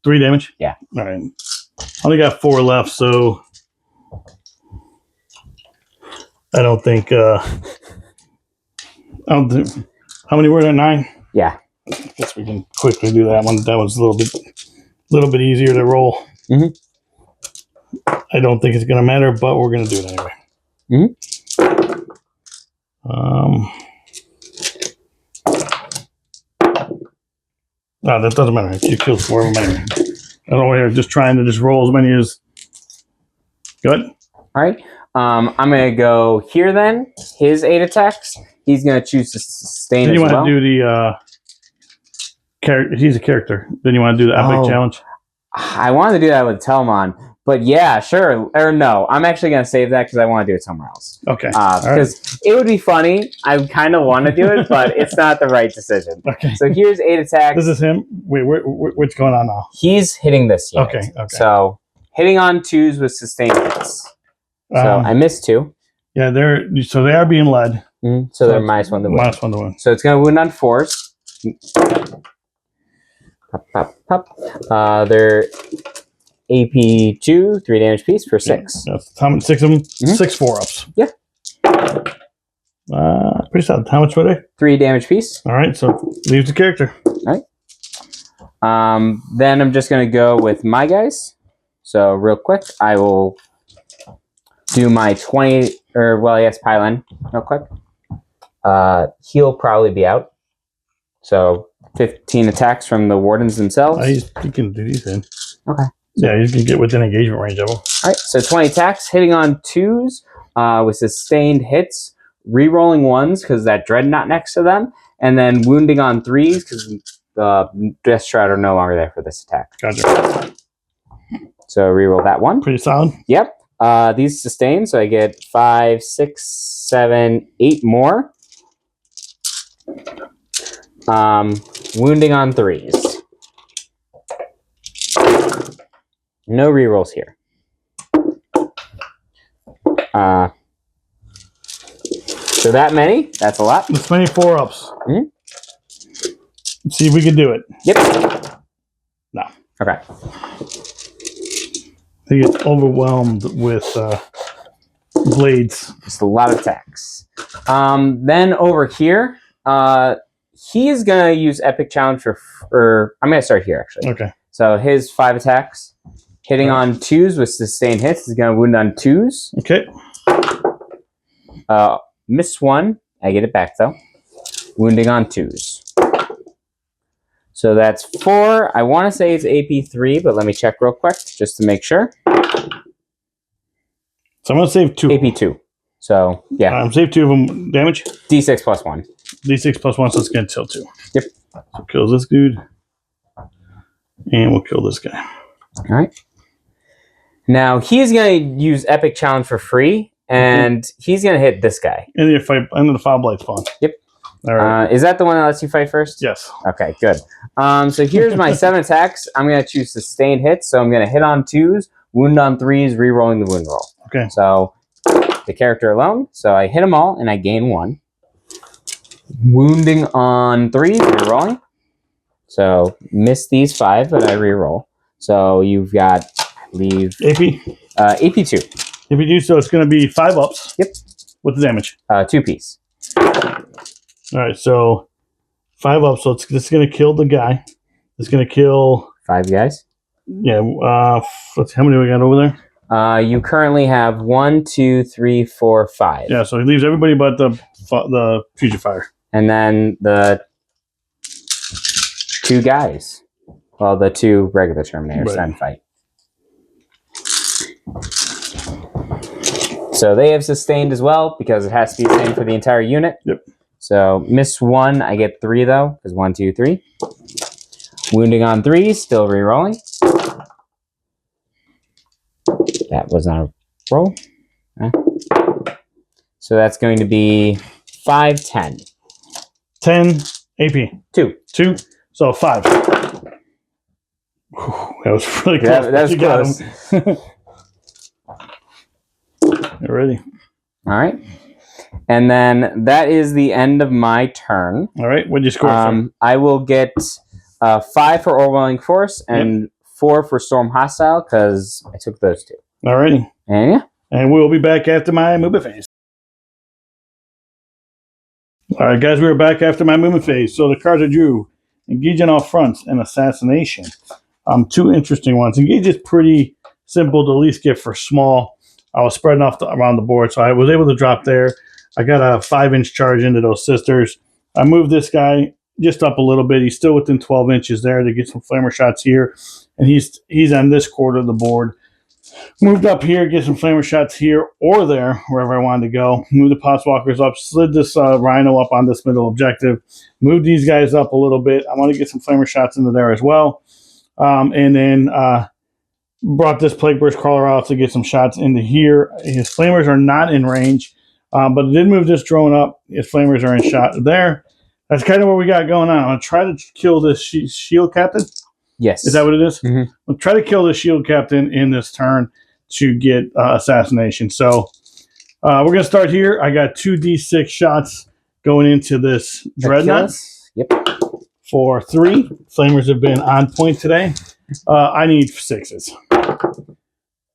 3 damage? Yeah. All right. Only got 4 left, so I don't think. How many were there? 9? Yeah. I guess we can quickly do that one. That was a little bit easier to roll. I don't think it's going to matter, but we're going to do it anyway. No, that doesn't matter. You kill 4 of them anyway. I don't know. Just trying to just roll as many as. Good. All right. I'm going to go here then. His 8 attacks. He's going to choose to sustain as well. Then you want to do the character. He's a character. Then you want to do the epic challenge. I wanted to do that with Telmon, but yeah, sure. Or no, I'm actually going to save that because I want to do it somewhere else. Okay. Because it would be funny. I kind of want to do it, but it's not the right decision. Okay. So here's 8 attacks. This is him. Wait, what's going on now? He's hitting this unit. Okay. So hitting on 2s with sustained hits. So I missed 2. Yeah, they are being led. So they're -1 to win. -1 to win. So it's going to wound on 4s. Pop. They're AP2, 3 damage piece for 6. Yeah, 6 of them. 6 4-ups. Yeah. Pretty solid. How much were they? 3 damage piece. All right, so leaves the character. All right. Then I'm just going to go with my guys. So real quick, I will do my 20, or well, yes, Pylon, real quick. He'll probably be out. So 15 attacks from the Wardens themselves. You can do these then. Okay. Yeah, you can get within engagement range of them. All right, so 20 attacks, hitting on 2s with sustained hits, re-rolling 1s because that dreadnought next to them, and then wounding on 3s because the Death Shroud are no longer there for this attack. Gotcha. So re-roll that one. Pretty solid. Yep. These sustain, so I get 5, 6, 7, 8 more. Wounding on 3s. No rerolls here. So that many? That's a lot. This many 4-ups. Mm-hmm. Let's see if we can do it. Yep. No. Okay. He gets overwhelmed with blades. Just a lot of attacks. Then over here, he is going to use Epic Challenge for... I'm going to start here, actually. Okay. So his 5 attacks. Hitting on 2s with sustained hits is going to wound on 2s. Okay. Miss 1. I get it back, though. Wounding on 2s. So that's 4. I want to say it's AP 3, but let me check real quick just to make sure. So I'm going to save 2. AP 2. So, yeah. Save 2 of them. Damage? D6 plus 1. D6 plus 1, so it's going to tilt 2. Yep. So kills this dude. And we'll kill this guy. All right. Now, he's going to use Epic Challenge for free, and he's going to hit this guy. And you fight under the Foul Blight spawn. Yep. All right. Is that the one that lets you fight first? Yes. Okay, good. So here's my 7 attacks. I'm going to choose sustained hits, so I'm going to hit on 2s, wound on 3s, re-rolling the wound roll. Okay. So the character alone, so I hit them all, and I gain 1. Wounding on 3s, re-rolling. So miss these 5, but I re-roll. So you've got, I believe... AP? AP 2. If you do so, it's going to be 5 ups. Yep. What's the damage? 2 piece. All right, so 5 ups. So this is going to kill the guy. It's going to kill... 5 guys. Yeah. Let's see, how many do we got over there? You currently have 1, 2, 3, 4, 5. Yeah, so he leaves everybody but the Future Fire. And then the 2 guys. Well, the 2 regular Terminators then fight. So they have sustained as well because it has to be the same for the entire unit. Yep. So miss 1, I get 3 though, because 1, 2, 3. Wounding on 3, still re-rolling. That was not a roll. So that's going to be 5, 10. 10 AP. 2. 2. So 5. Whew, that was really close. That was close. You're ready. All right. And then that is the end of my turn. All right. What'd you score? I will get 5 for Overwhelming Force and 4 for Storm Hostile because I took those 2. All righty. And yeah. And we'll be back after my movement phase. All right, guys, we were back after my movement phase. So the cards I drew, Engage on all fronts and Assassination. 2 interesting ones. Engage is pretty simple to at least get for small. I was spreading off around the board, so I was able to drop there. I got a 5-inch charge into those sisters. I moved this guy just up a little bit. He's still within 12 inches there to get some flamer shots here. And he's on this quarter of the board. Moved up here, get some flamer shots here or there, wherever I wanted to go. Move the Potswalkers up, slid this Rhino up on this middle objective. Move these guys up a little bit. I want to get some flamer shots into there as well. And then brought this Plague Burst Crawler out to get some shots into here. His flamers are not in range, but I did move this drone up. His flamers are in shot there. That's kind of what we got going on. I'm going to try to kill this shield captain. Yes. Is that what it is? Mm-hmm. I'll try to kill the shield captain in this turn to get assassination. So we're going to start here. I got 2d6 shots going into this dreadnought. Yep. For 3. Flamers have been on point today. I need 6s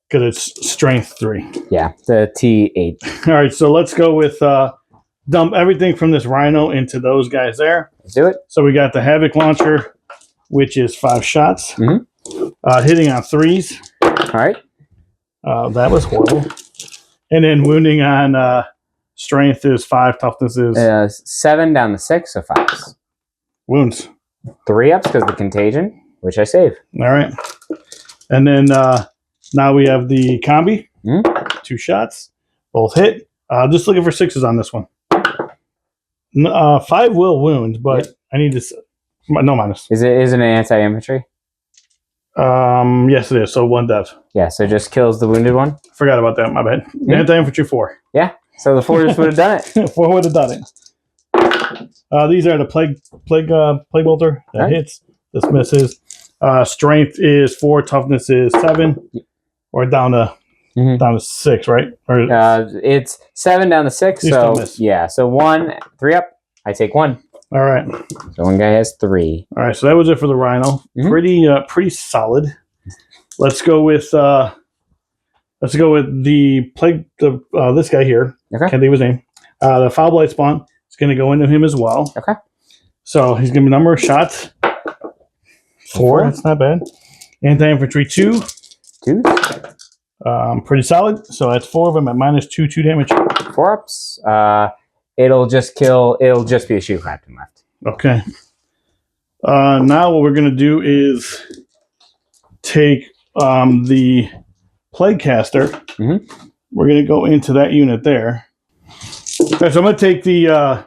because it's strength 3. Yeah, the T8. All right, so let's go with dump everything from this Rhino into those guys there. Let's do it. So we got the Havoc Launcher, which is 5 shots. Mm-hmm. Hitting on 3s. All right. That was horrible. And then wounding on strength is 5, toughness is 7 down to 6, so 5s. Wounds. 3 ups because of the contagion, which I save. All right. And then now we have the combi. Mm-hmm. 2 shots. Both hit. Just looking for 6s on this one. 5 will wound, but Yep. I need to. No minus. Is it an anti-infantry? Yes, it is. So 1 dev. Yeah, so just kills the wounded one. Forgot about that. My bad. Yeah. Anti-infantry 4. Yeah, so the 4 just would have done it. 4 would have done it. These are the plague bolter that Right. hits. This misses. Strength is 4. Toughness is 7. Or down to down to 6, right? Or It's 7 down to 6. These So don't miss. yeah, so 1, 3 up. I take 1. all right. So one guy has 3. All right, so that was it for the Rhino. Pretty solid. Let's go with the plague. This guy here. Okay. Can't think of his name. The Foul Blight Spawn is going to go into him as well. Okay. So he's going to be number of shots 4. That's not bad. Anti-infantry 2. 2. Pretty solid. So that's 4 of them at -2 damage. 4 ups. It'll just kill. It'll just be a shoe captain left. Okay. Now what we're going to do is take the Plague Caster. We're going to go into that unit there. Okay, so I'm going to take the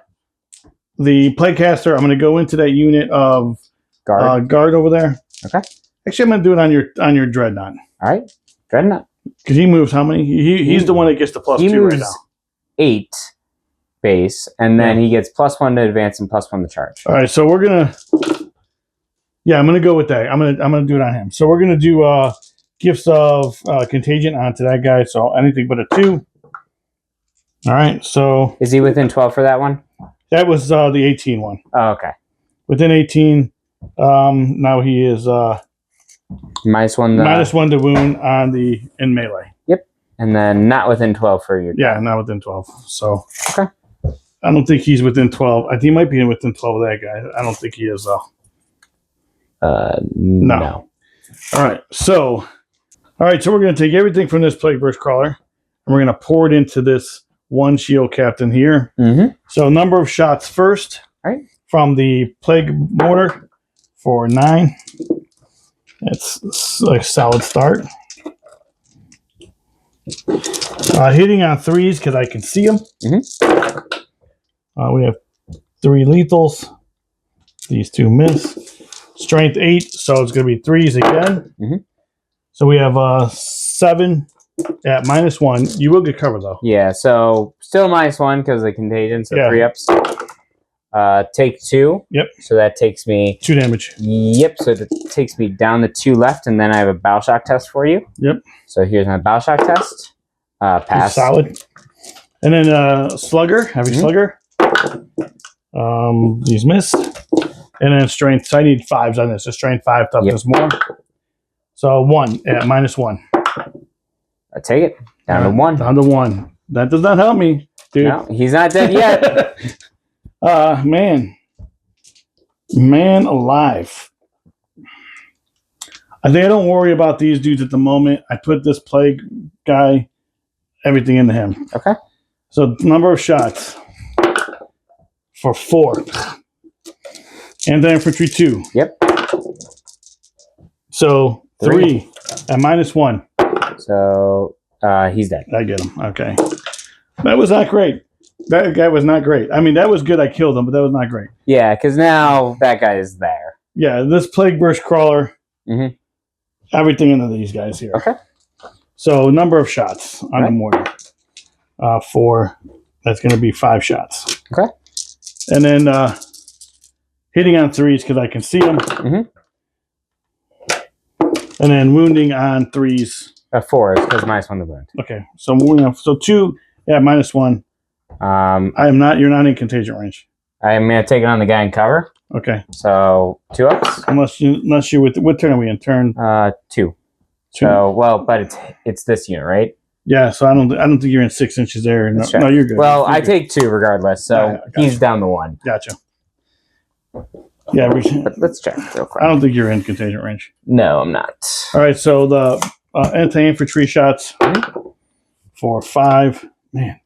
Plague Caster. I'm going to go into that unit of guard over there. Okay. Actually, I'm going to do it on your Dreadnought. All right. Dreadnought. Because he moves how many? He's the one that gets the +2 right now. 8 base, and then he gets +1 to advance and +1 to charge. All right, so we're gonna. Yeah, I'm gonna go with that. I'm gonna do it on him. So we're gonna do gifts of contagion onto that guy. So anything but a 2. All right, so Is he within 12 for that one? that was the 18 one. Oh, okay. Within 18, now he is -1 to wound on in melee. Yep. And then not within 12 for your. Yeah, not within 12. So Okay. I don't think he's within 12. I think he might be within 12 of that guy. I don't think he is though. No. All right, so we're going to take everything from this Plague Burst Crawler, and we're going to pour it into this one shield captain here. So number of shots first. All right. From the Plague Mortar for 9. It's a solid start. Hitting on 3s because I can see them. We have 3 lethals. These 2 miss. Strength 8, so it's going to be 3s again. So we have 7 at -1. You will get covered though. Yeah, so still -1 because of the contagion, so 3 ups. Take 2. Yep. So that takes me 2 damage. Yep. So that takes me down to 2 left, and then I have a battle shock test for you. Yep. So here's my battle shock test. Pass. Solid. And then Slugger, heavy Slugger. These miss. And then strength. So I need 5s on this. So strength 5, toughness more. So 1 at -1. I take it down to 1. Down to 1. That does not help me, dude. No, he's not dead yet. Man alive. I think I don't worry about these dudes at the moment. I put this plague guy, everything into him. Okay. So number of shots for 4. Anti-infantry 2. Yep. So 3 at -1. So he's dead. I get him. Okay. That was not great. That guy was not great. I mean, that was good. I killed him, but that was not great. Yeah, because now that guy is there. Yeah, this Plague Burst Crawler, everything into these guys here. Okay. So number of shots on the mortar. 4. That's going to be 5 shots. Okay. And then hitting on 3s because I can see them. And then wounding on 3s. 4 is because -1 to wound. Okay. So moving on. So 2 at -1. I am not. You're not in contagion range. I'm gonna take it on the guy in cover. Okay. So 2 ups. Unless you with what turn are we in? Turn 2. So but it's this unit, right? Yeah. So I don't think you're in 6 inches there. No, you're good. Well, you're I good. take 2 regardless. So Gotcha. he's down to 1. Gotcha. Yeah. But let's check real quick. I don't think you're in contagion range. No, I'm not. All right. So the anti-infantry shots for 5. Man.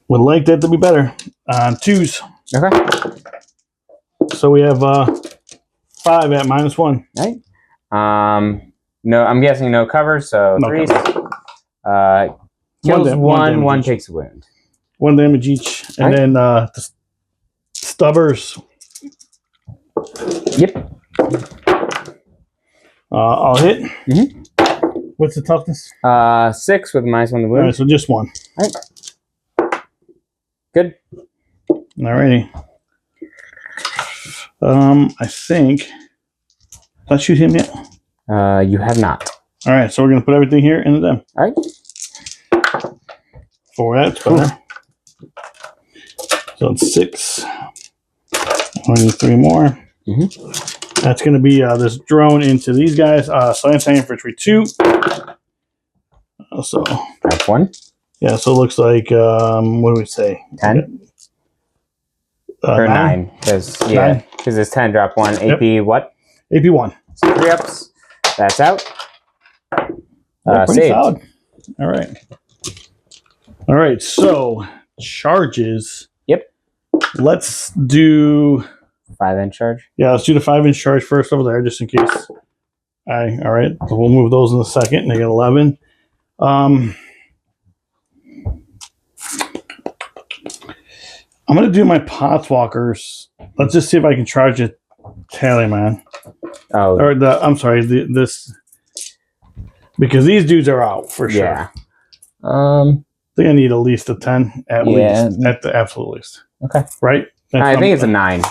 Would like that to be better on 2s. Okay. So we have 5 at -1. Right. No, I'm guessing no cover. So No 3s. cover. Kills One 1 damage. takes a wound. 1 damage each, and then the stubbers. Yep. I'll hit. Mm-hmm. What's the toughness? 6 with -1 to wound. All right, so just 1. All right. Good. Alrighty. I think. Did I shoot him yet? You have not. All right, so we're gonna put everything here into them. All right. 4, that's better. So it's 6. Only 3 more. Mm-hmm. That's gonna be this drone into these guys. Science infantry 2. So Drop 1. yeah, so it looks like what do we say? 10 or 9 because it's 10. Drop 1. AP what? AP 1. So 3 ups. That's out. Pretty Saved. solid. All right. All right. So charges. Yep. Let's do 5-inch charge. Yeah, let's do the 5-inch charge first over there, just in case. All right. So we'll move those in a second. And they get 11. I'm gonna do my Potswalkers. Let's just see if I can charge a Tallyman. Oh, Or I'm sorry, this because these dudes are out for sure. yeah. I think I need at least a 10 at least, at the absolute least. Okay. Right? I think it's a 9.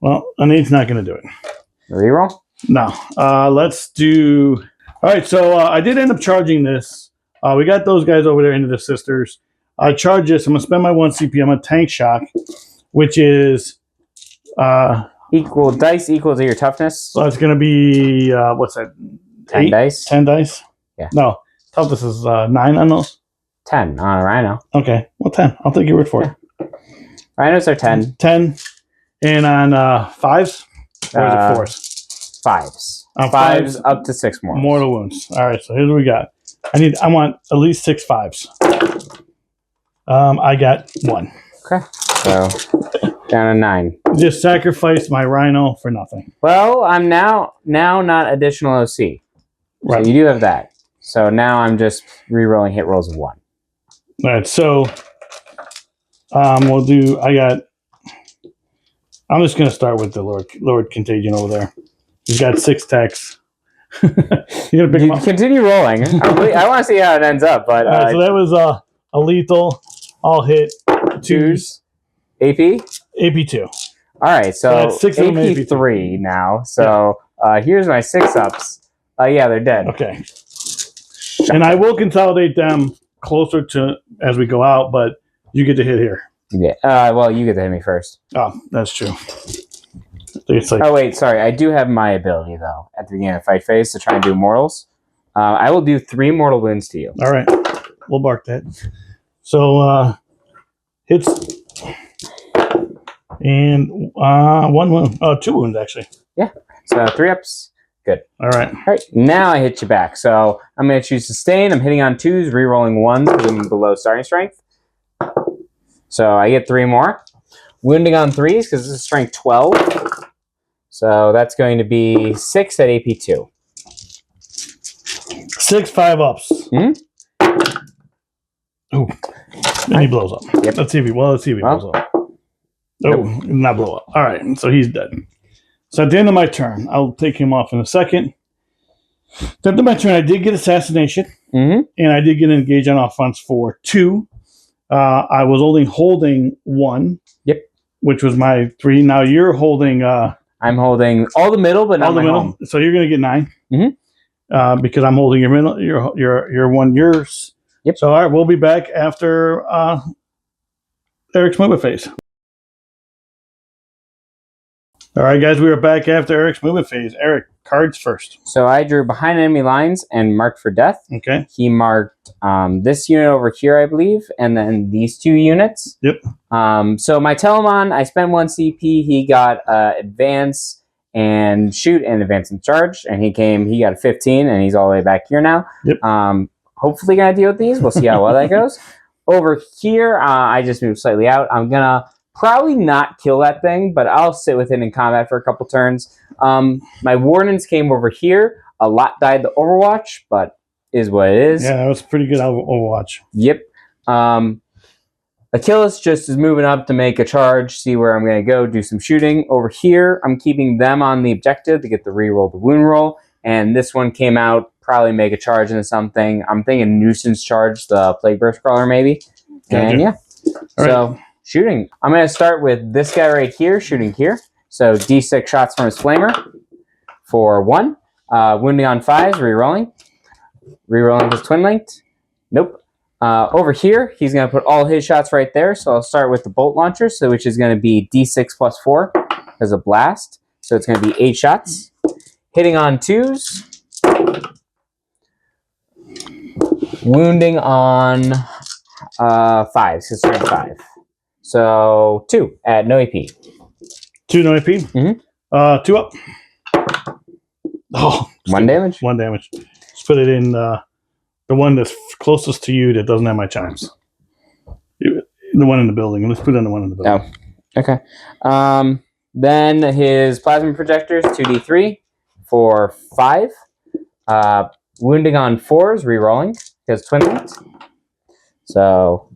Well, an 8's not going to do it. Reroll? No. Let's do. All right. So I did end up charging this. We got those guys over there into the sisters. I charge this. I'm going to spend my 1 CP. I'm a tank shock, which is dice equal to your toughness. So it's going to be what's that? 10 dice. 10 dice. Yeah. No, toughness is 9 on those. 10 on a rhino. Okay. Well, 10. I'll take your word for it. Rhinos are 10. 10. And on 5s? Or is it 4s? 5s. On 5s up to 6 more. Mortal wounds. All right. So here's what we got. I want at least 6 5s. I got 1. Okay. So down to 9. Just sacrifice my rhino for nothing. Well, I'm now not additional OC. Right. So you do have that. So now I'm just re-rolling hit rolls of 1. All right. So we'll do. I'm just going to start with the Lord Contagion over there. He's got 6 techs. You're gonna pick him up. Continue rolling. I want to see how it ends up, but so that was a lethal. All hit 2s. AP. AP 2. All right, so that's 6 of them AP 3 now. So here's my 6 ups. Yeah, they're dead. Okay. And I will consolidate them closer to as we go out, but you get to hit here. Yeah. Well, you get to hit me first. Oh, that's true. It's like, oh wait, sorry. I do have my ability though at the beginning of the fight phase to try and do mortals. I will do 3 mortal wounds to you. All right, we'll bark that. So hits and 1 wound. 2 wounds actually. Yeah. So 3 ups. Good. All right. All right. Now I hit you back. So I'm going to choose sustain. I'm hitting on 2s, re-rolling 1s because I'm below starting strength. So I get 3 more. Wounding on 3s because this is strength 12. So that's going to be 6 at AP 2. 6 5 ups. Oh, and he blows up. Yep. Let's see if he blows up. Oh, not blow up. All right, so he's dead. So at the end of my turn, I'll take him off in a second. At the end of my turn, I did get assassination, and I did get engaged on offense for 2. I was only holding 1. Yep. Which was my 3. Now you're holding. I'm holding all the middle, but not all the my middle. home. So you're going to get 9. Because I'm holding your middle. Your 1 yours. Yep. So all right, we'll be back after Eric's movement phase. All right, guys, we are back after Eric's movement phase. Eric, cards first. So I drew behind enemy lines and marked for death. Okay. He marked this unit over here, I believe, and then these 2 units. Yep. So my Telemon, I spent 1 CP. He got advance and shoot and advance and charge, and he got a 15, and he's all the way back here now. Yep. Hopefully gonna deal with these. We'll see how well that goes. Over here, I just moved slightly out. I'm gonna probably not kill that thing, but I'll sit with it in combat for a couple turns. My Wardens came over here. A lot died to Overwatch, but is what it is. Yeah, that was pretty good Overwatch. Yep. Achilles just is moving up to make a charge, see where I'm going to go, do some shooting. Over here, I'm keeping them on the objective to get the reroll the wound roll. And this one came out, probably make a charge into something. I'm thinking nuisance charge, the Plague Burst Crawler maybe. Gotcha. And yeah. All So right. shooting. I'm going to start with this guy right here, shooting here. So D6 shots from his flamer for 1. Wounding on 5s, rerolling. Rerolling his twin linked. Nope. Over here, he's going to put all his shots right there. So I'll start with the bolt launcher, so which is going to be D6 plus 4 as a blast. So it's going to be 8 shots. Hitting on 2s. Wounding on 5s, so strength 5. So 2 at no AP. 2 no AP. 2 up. Oh, 1 damage. 1 damage. Let's put it in the one that's closest to you that doesn't have my chimes. The one in the building. Let's put in the one in the building. Oh, okay. Then his plasma projectors, 2d3 for 5. Wounding on 4s, rerolling because twin linked. So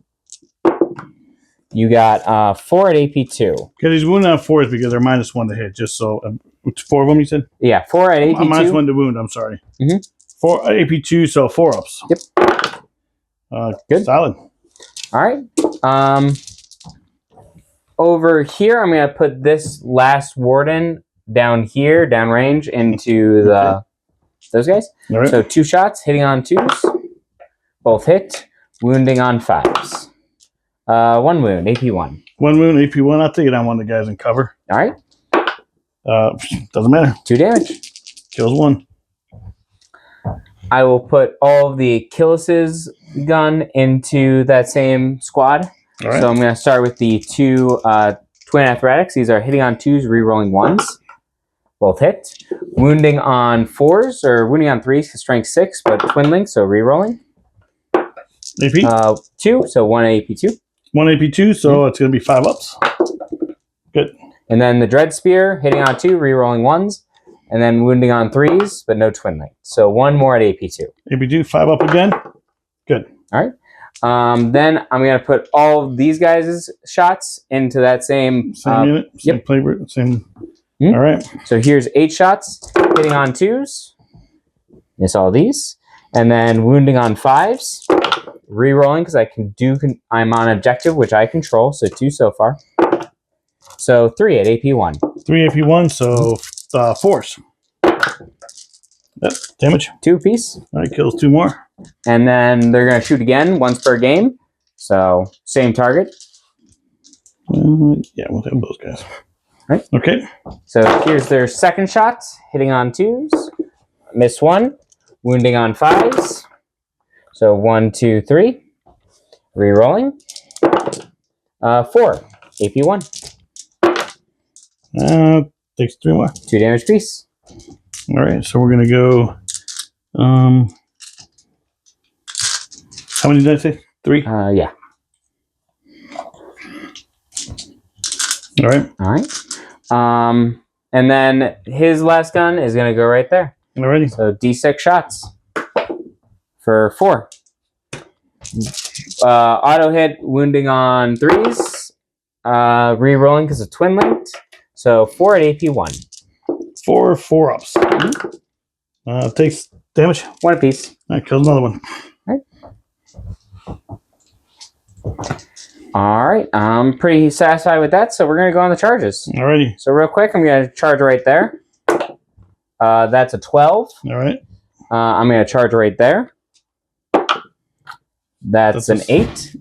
you got 4 at AP2. Okay, he's wounded on 4s because they're -1 to hit. Just so 4 of them, you said? Yeah, 4 at AP2. -1 to wound. I'm sorry. 4 at AP2, so 4 ups. Yep. Good. Solid. All right. Over here, I'm going to put this last warden down here, downrange, into those guys. All right. So 2 shots, hitting on 2s. Both hit. Wounding on 5s. 1 wound, AP1. 1 wound, AP1. I'll take it on one of the guys in cover. All right. Doesn't matter. 2 damage. Kills 1. I will put all of the Achilles' gun into that same squad. All right. So I'm going to start with the 2 twin athletics. These are hitting on 2s, rerolling 1s. Both hit. Wounding on 4s, or wounding on 3s, strength 6, but twin link, so rerolling. AP? 2, so 1 AP2. 1 AP2, so it's going to be 5 ups. Good. And then the Dread Spear, hitting on 2, rerolling 1s. And then wounding on 3s, but no twin link. So 1 more at AP2. AP2, 5 up again. Good. All right. Then I'm going to put all of these guys' shots into that same unit, same yep. flavor, same. All right. So here's 8 shots, hitting on 2s. Miss all these. And then wounding on 5s. Rerolling because I'm on objective, which I control. So 2 so far. So 3 at AP1. 3 AP1, so 4s. Yep, damage. 2 apiece. All right, kills 2 more. And then they're going to shoot again, once per game. So same target. Yeah, we'll have those guys. Right. Okay. So here's their second shot, hitting on 2s. Miss 1. Wounding on 5s. So 1, 2, 3. Rerolling. 4. AP1. Takes 3 more. 2 damage piece. All right, so we're going to go. How many did I say? 3? Yeah. All right. All right. And then his last gun is going to go right there. Alrighty. So D6 shots for 4. Auto hit, wounding on 3s. Rerolling because of twin linked. So 4 at AP1. 4 ups. Takes damage. 1 apiece. All right, kills another one. All right. I'm pretty satisfied with that, so we're going to go on the charges. Alrighty. So real quick, I'm going to charge right there. That's a 12. All right. I'm going to charge right there. That's an 8.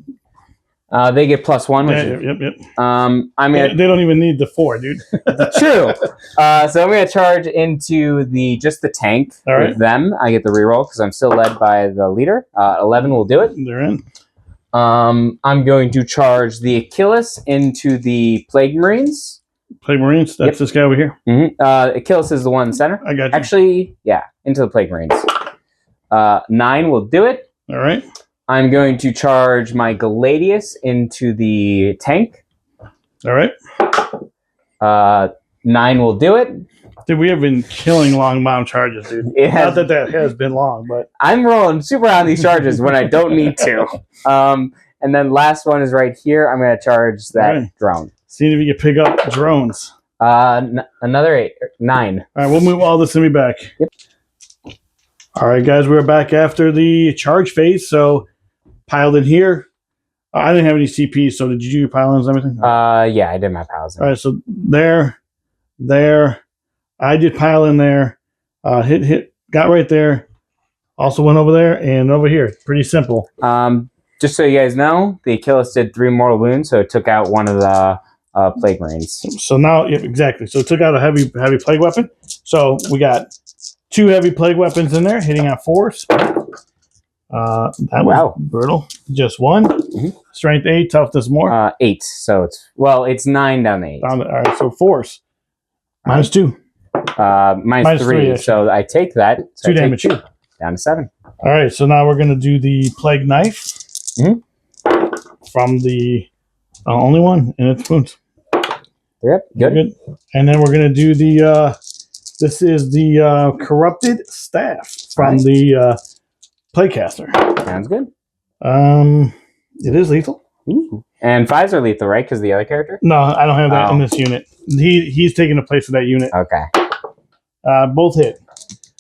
They get +1. Which Yep. I'm gonna, They don't even need the 4, dude. True. So I'm going to charge into just the tank. All right. With them. I get the reroll because I'm still led by the leader. 11 will do it. They're in. I'm going to charge the Achilles into the Plague Marines. Plague Marines. That's this guy over here. Achilles is the one in the center. I got you. Actually, yeah, into the Plague Marines. 9 will do it. All right. I'm going to charge my Gladius into the tank. All right. 9 will do it. Dude, we have been killing long bomb charges, dude. Not that has been long, but I'm rolling super on these charges when I don't need to. And then last one is right here. I'm going to charge that All right. drone. See if you can pick up drones. Another 9. All right, we'll move all this in me back. Yep. All right, guys, we're back after the charge phase. So piled in here. I didn't have any CPs, so did you do your pile-ins and everything? Yeah, I did my piles in. All right, so there. I did pile in there. Hit, got right there. Also went over there and over here. Pretty simple. Just so you guys know, the Achilles did 3 mortal wounds, so it took out one of the Plague Marines. So now, yeah, exactly. So it took out a heavy plague weapon. So we got 2 heavy plague weapons in there, hitting on 4s. That was brutal. Just 1. Mm-hmm. Strength 8, toughness more. 8. So it's 9 down to 8. All right, so 4s. Minus 2. Minus 3. So I take that. So 2 damage. 2, down to 7. All right, so now we're going to do the plague knife from the only one in its wounds. Yep, good. And then we're going to do the, this is the corrupted staff from the Playcaster. Sounds good. It is lethal. Ooh. And 5s are lethal, right? Because the other character? No, I don't have that in this unit. He's taking the place of that unit. Okay. Both hit.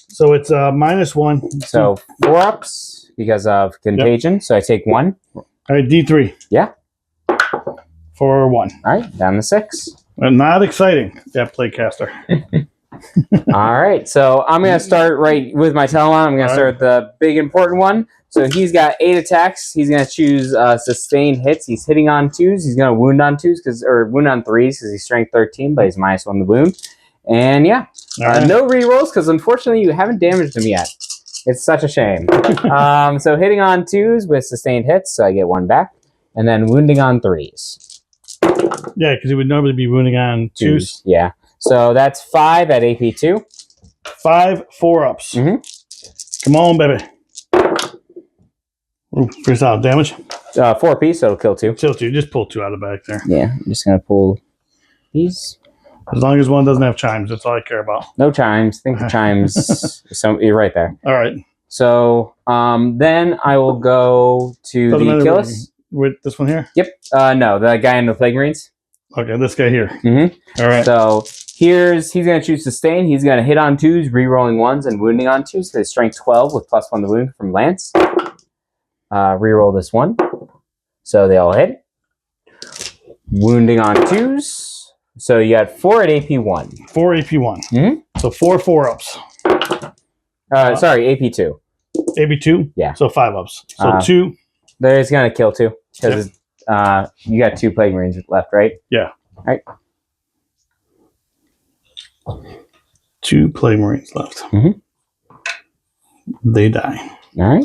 So it's -1. So 4 ups because of contagion. Yep. So I take 1. All right, D3. Yeah. For 1. All right, down to 6. Not exciting, that Playcaster. All right, so I'm going to start right with my Talon. I'm going to start with the big important one. So he's got 8 attacks. He's going to choose sustained hits. He's hitting on 2s. He's going to wound on 2s, or wound on 3s because he's strength 13, but he's -1 the wound. And yeah, no rerolls because unfortunately you haven't damaged him yet. It's such a shame. So hitting on 2s with sustained hits, so I get 1 back. And then wounding on 3s. Yeah, because he would normally be wounding on 2s. Yeah. So that's 5 at AP2. 5 4-ups. Come on, baby. Ooh, first out damage. 4 apiece, so it'll kill 2. Kill 2. Just pull 2 out of the back there. Yeah, I'm just going to pull these. As long as one doesn't have chimes, that's all I care about. No chimes. Think of chimes. So you're right there. All right. So then I will go to the Achilles. With this one here? Yep. No, the guy in the Plague Marines. Okay, this guy here. Mm-hmm. All right. So he's going to choose sustain. He's going to hit on 2s, re-rolling 1s, and wounding on 2s. So his strength 12 with +1 to wound from Lance. Re-roll this 1. So they all hit. Wounding on 2s. So you got 4 at AP1. 4 AP1. So 4 4-ups. Sorry, AP2. AP2? Yeah. So 5-ups. So 2. There's going to kill 2. Because you got 2 Plague Marines left, right? Yeah. All right. 2 Plague Marines left. They die. All right.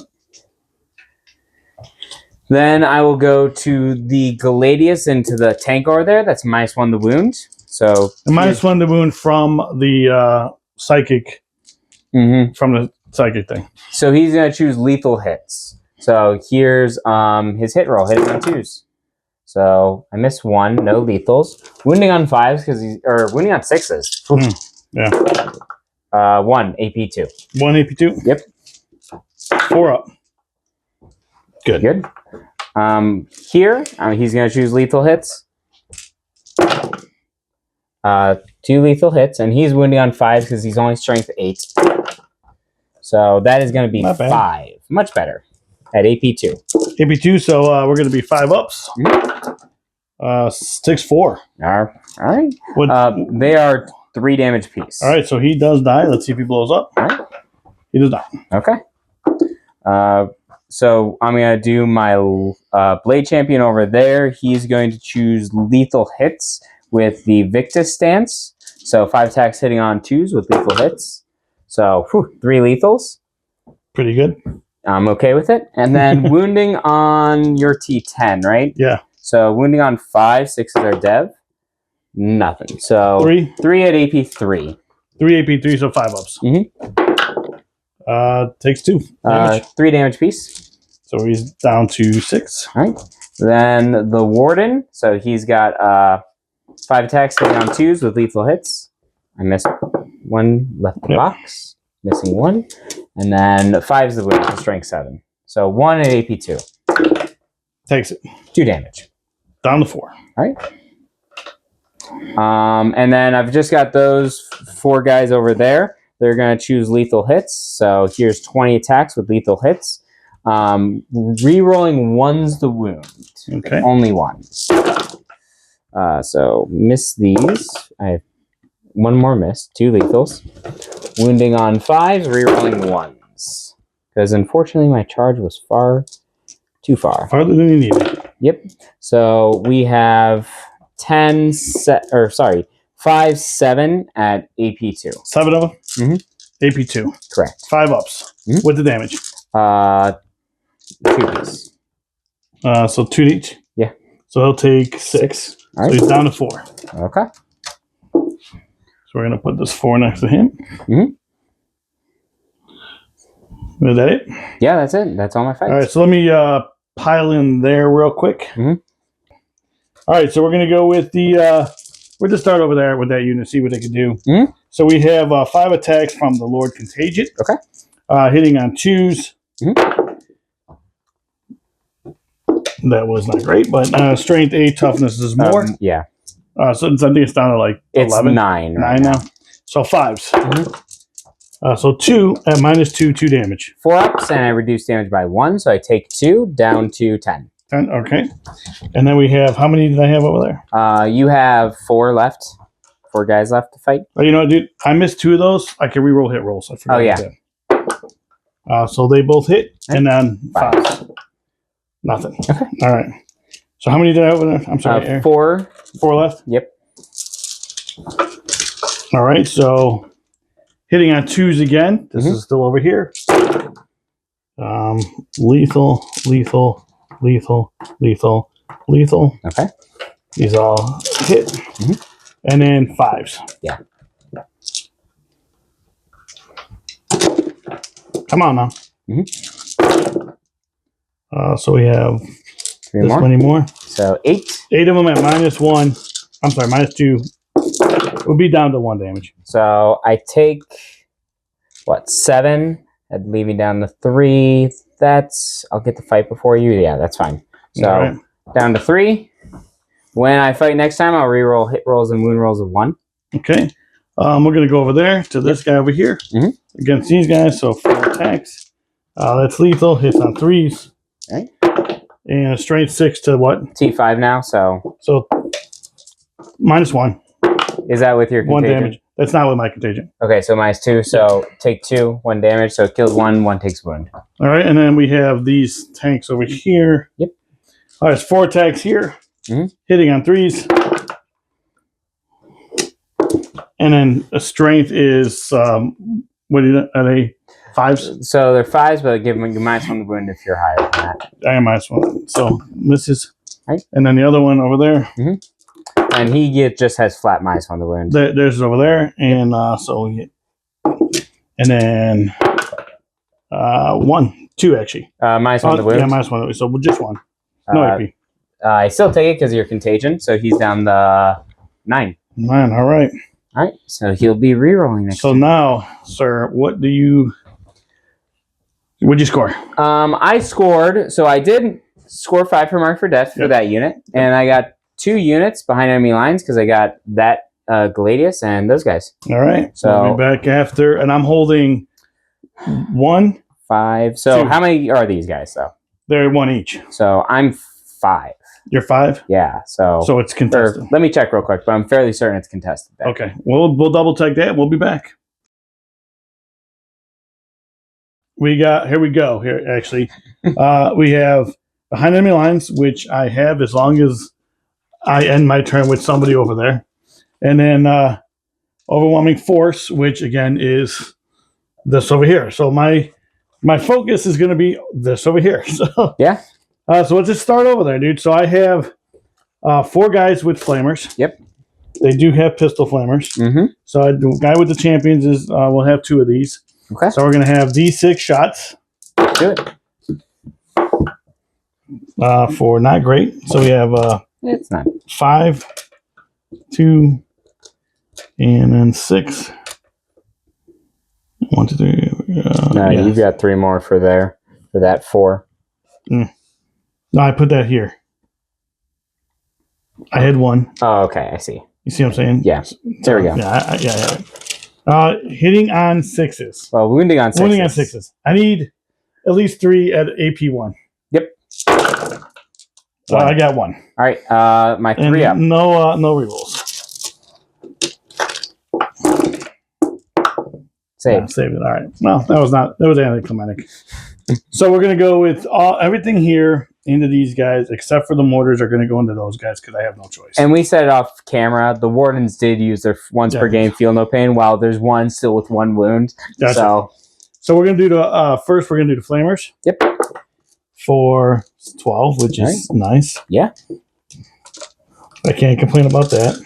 Then I will go to the Gladius into the tank over there. That's -1 the wound. So -1 the wound from the psychic. From the psychic thing. So he's gonna choose lethal hits. So here's his hit roll, hitting on 2s. So I missed 1, no lethals. Wounding on 5s because wounding on 6s. Yeah. 1 AP2. 1 AP2. Yep. 4 up. Good. Good. Here, he's going to choose lethal hits. 2 lethal hits, and he's wounding on 5s because he's only strength 8. So that is going to be 5. Much better at AP2. AP2, so we're going to be 5 ups. 6 4. All right. They are 3 damage apiece. All right, so he does die. Let's see if he blows up. All right. He does die. Okay. So I'm going to do my Blade Champion over there. He's going to choose lethal hits with the Victus stance. So 5 attacks hitting on 2s with lethal hits. So 3 lethals. Pretty good. I'm okay with it. And then wounding on your T10, right? Yeah. So wounding on 5, 6s are dev. Nothing. So 3 at AP3. 3 AP3, so 5 ups. Takes 2 damage. 3 damage piece. So he's down to 6. All right. Then the Warden. So he's got 5 attacks hitting on 2s with lethal hits. I missed 1, left the box. Missing 1. And then 5's the wound for strength 7. So 1 at AP2. Takes it. 2 damage. Down to 4. All right. And then I've just got those 4 guys over there. They're going to choose lethal hits. So here's 20 attacks with lethal hits. Rerolling 1's the wound. Okay. Only 1. So miss these. I have 1 more miss. 2 lethals. Wounding on 5s, rerolling 1s. Because unfortunately my charge was too far. Farther than you needed. Yep. So we have 5, 7 at AP2. 7 of them? Mm-hmm. AP2. Correct. 5 ups. Mm-hmm. With the damage. 2 piece. So 2 each? Yeah. So he'll take 6. All right. So he's down to 4. Okay. So we're going to put this 4 next to him. Mm-hmm. Is that it? Yeah, that's it. That's all my fights. All right, so let me pile in there real quick. Mm-hmm. All right, so we're going to go with the... we'll just start over there with that unit, see what they can do. Mm-hmm. So we have 5 attacks from the Lord Contagion. Okay. Hitting on 2s. Mm-hmm. That was not great, but strength 8, toughness is more. Yeah. So I think it's down to like 11. It's 9 right 9 now. So 5s. Mm-hmm. So 2 at -2, 2 damage. 4 ups, and I reduce damage by 1, so I take 2 down to 10. 10, okay. And then we have, how many did I have over there? You have 4 left. 4 guys left to fight. Oh, you know what, dude? I missed 2 of those. I can reroll hit rolls. I forgot yeah. about that. So they both hit, and then 5. Nothing. Okay. All right. So how many did I have over there? I'm sorry, Eric. 4. 4 left? Yep. All right, so hitting on 2s again. This is still over here. Lethal, lethal, lethal, lethal, lethal. Okay. These all hit. And then 5s. Yeah. Come on now. So we have 3 this more. many more. So 8. 8 of them at -1. I'm sorry, -2. We'll be down to 1 damage. So I take, 7? I'd leave me down to 3. I'll get the fight before you. Yeah, that's fine. So right. Down to 3. When I fight next time, I'll reroll hit rolls and wound rolls of 1. Okay. We're going to go over there to this guy over here against these guys. So 4 attacks. That's lethal. Hits on 3s. All right. And a strength 6 to what? T5 now, so -1. is that with your 1 contagion? damage. That's not with my contagion. Okay, so -2, so take 2, 1 damage, so it kills 1, 1 takes wound. All right, and then we have these tanks over here. Yep. All right, it's 4 attacks here. Hitting on 3s. And then a strength is, are they 5s? So they're 5s, but give them -1 to wound if you're higher than that. I am -1. So misses. Right. And then the other one over there. And he just has flat -1 to wound. There's over there. And so we get. And then 1, 2 actually. -1 to wound. Yeah, -1. So just 1. No AP. I still take it because of your contagion, so he's down the 9. 9, all right. All right, so he'll be rerolling next. So now, sir, what'd you score? I scored, so I did score 5 for Mark for Death for that unit, and I got 2 units behind enemy lines because I got that Gladius and those guys. All right, so I'll be back after, and I'm holding 1, 5. So 2. how many are these guys, though? They're 1 each. So I'm 5. You're 5? Yeah, so it's contested. Let me check real quick, but I'm fairly certain it's contested. There. Okay, we'll double check that. We'll be back. Here we go. Here, actually, we have behind enemy lines, which I have as long as I end my turn with somebody over there, and then overwhelming force, which again is this over here. So my focus is going to be this over here. So yeah. So let's just start over there, dude. So I have 4 guys with flamers. Yep. They do have pistol flamers. So the guy with the champions is will have 2 of these. Okay. So we're going to have these 6 shots. Do it. For not great. So we have it's not 5, 2, and then 6. 1, 2, 3. No, you've got 3 more for that 4. No, I put that here. I had one. Oh, okay. I see. You see what I'm saying? Yeah. There we go. Yeah. Hitting on 6s. Well, wounding on 6s. Wounding on 6s. I need at least 3 at AP1. Yep. So I got 1. All right. My 3 up. No rerolls. Save. Saved it. All right. Well, that was anticlimactic. So we're gonna go with everything here into these guys, except for the mortars are gonna go into those guys because I have no choice. And we said it off camera. The Wardens did use their once per game feel no pain, while there's one still with 1 wound. Gotcha. So we're gonna do the first. We're gonna do the flamers. Yep. For 12, which is nice. Yeah. I can't complain about that.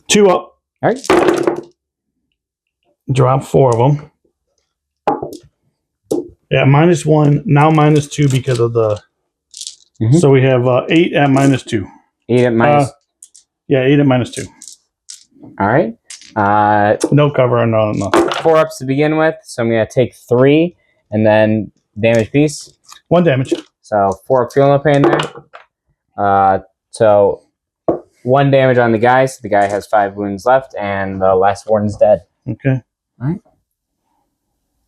Two up. All right. Drop 4 of them. Yeah, -1. Now -2 because of the. So we have 8 at -2. 8 at minus. 8 at -2. All right. No cover, no nothing. 4 ups to begin with, so I'm gonna take 3 and then damage piece. 1 damage. So 4 up, feel no pain there. So 1 damage on the guy. So the guy has 5 wounds left, and the last Warden's dead. Okay. All right.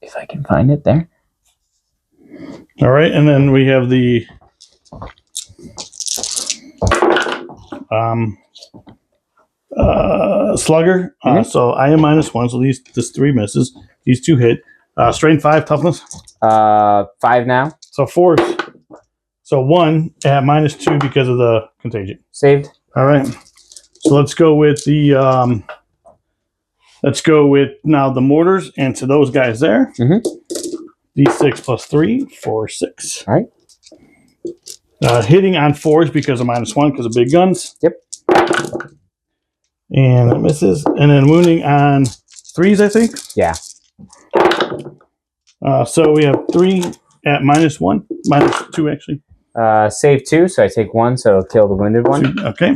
If I can find it there. All right, and then we have the slugger. So I am -1, so this 3 misses. These 2 hit. Strength 5, toughness. 5 now. So 4. So 1 at -2 because of the contagion. Saved. All right. So let's go with the now the mortars and to those guys there. D6 plus 3 for 6. All right. Hitting on 4s because of -1 because of big guns. Yep. And that misses. And then wounding on 3s, I think. Yeah. So we have 3 at -1, -2 actually. Save 2, so I take 1, so it'll kill the wounded one. Okay.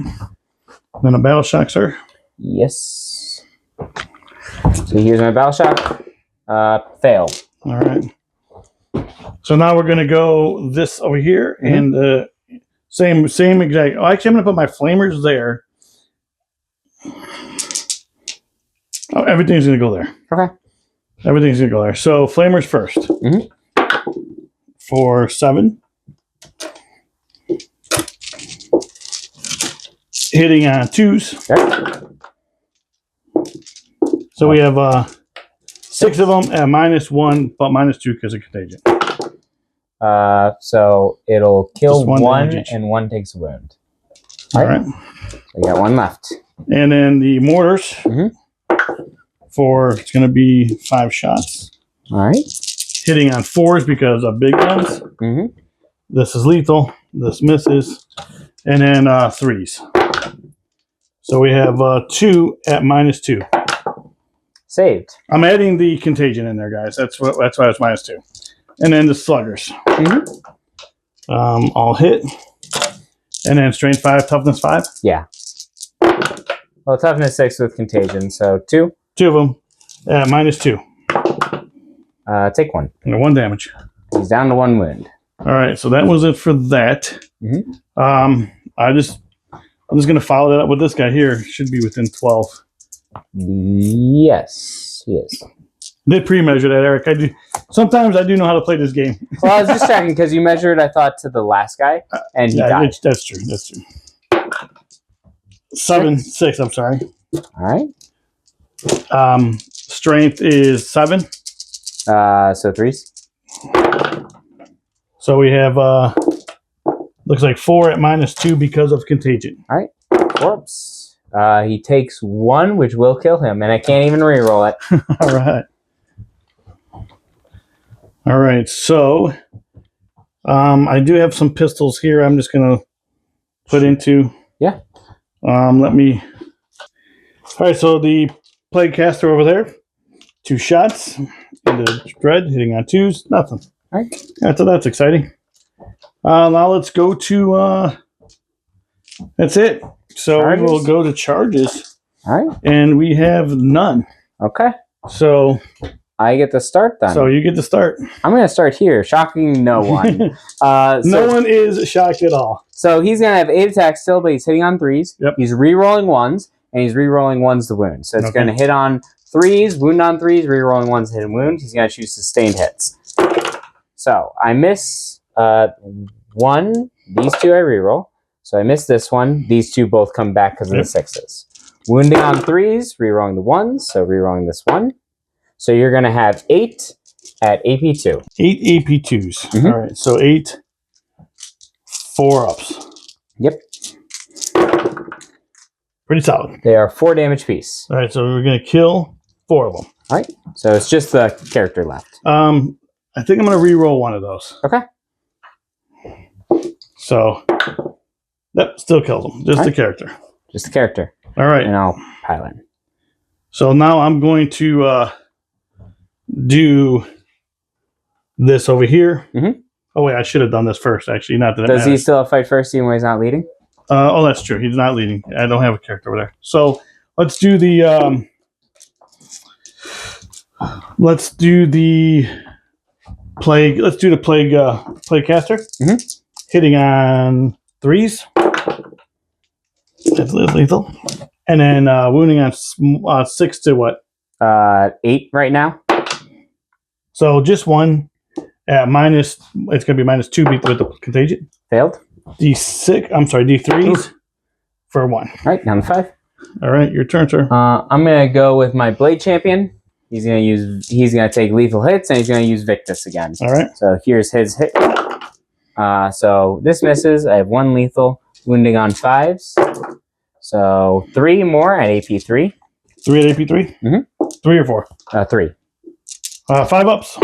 Then a battle shock, sir. Yes. So here's my battle shock. Fail. All right. So now we're going to go this over here and same exact. Oh, actually, I'm going to put my flamers there. Oh, everything's going to go there. Okay. Everything's going to go there. So flamers first. For 7. Hitting on 2s. Okay. So we have 6 of them at -1, but -2 because of contagion. So it'll kill Just 1 and 1 takes a wound. All right. So we got 1 left. And then the mortars it's going to be 5 shots. All right. Hitting on 4s because of big guns. This is lethal. This misses. And then 3s. So we have 2 at -2. Saved. I'm adding the contagion in there, guys. That's why it's -2. And then the sluggers. All hit. And then strength 5, toughness 5. Yeah. Well, toughness 6 with contagion, so 2. 2 of them at -2. Take 1. And 1 damage. He's down to 1 wound. All right, so that was it for that. I'm just going to follow that up with this guy here. Should be within 12. Yes, he is. Did pre-measure that, Eric. Sometimes I do know how to play this game. Well, I was just checking because you measured, I thought, to the last guy, and he died. That's true. 6. I'm sorry. All right. Strength is 7. So 3s. So we have looks like 4 at -2 because of contagion. All right. Corpse. He takes 1, which will kill him, and I can't even reroll it. All right. All right. So I do have some pistols here. I'm just gonna put into. Yeah. Let me. All right. So the plague caster over there, 2 shots into dread, hitting on 2s. Nothing. All right. Yeah, so that's exciting. Now let's go to. That's it. So charges? we will go to charges. All right. And we have none. Okay. So I get to start then. So you get to start. I'm going to start here, shocking no one. No one is shocked at all. So he's going to have 8 attacks still, but he's hitting on 3s. Yep. He's re-rolling 1s, and he's re-rolling 1s to wound. So it's Okay. going to hit on 3s, wound on 3s, re-rolling 1s, hit and wound. He's going to choose sustained hits. So I miss 1. These 2 I re-roll. So I miss this one. These 2 both come back because of the 6s. Wounding on 3s, re-rolling the 1s, so re-rolling this 1. So you're going to have 8 at AP2. 8 AP2s. All right, so 8 4-ups. Yep. Pretty solid. They are 4 damage piece. All right, so we're going to kill 4 of them. All right, so it's just the character left. I think I'm going to re-roll one of those. Okay. So, yep, still kills them. Just the character. Just the character. All right. And I'll pile in. So now I'm going to do this over here. Mm-hmm. Oh, wait, I should have done this first, actually. Not that it Does he matters. still fight first even when he's not leading? Oh, that's true. He's not leading. I don't have a character over there. So let's do the plague. Let's do the plague caster. Mm-hmm. Hitting on 3s. That's lethal. And then wounding on 6 to what? 8 right now. So just 1 at minus. It's going to be -2 with the contagion. Failed. D3s Oof. for 1. All right, down to 5. All right, your turn, sir. I'm gonna go with my Blade Champion. He's gonna take lethal hits, and he's gonna use Victus again. All right. So here's his hit. So this misses. I have 1 lethal, wounding on 5s. So 3 more at AP3. 3 at AP3. Mm-hmm. 3 or 4. 3. 5 ups.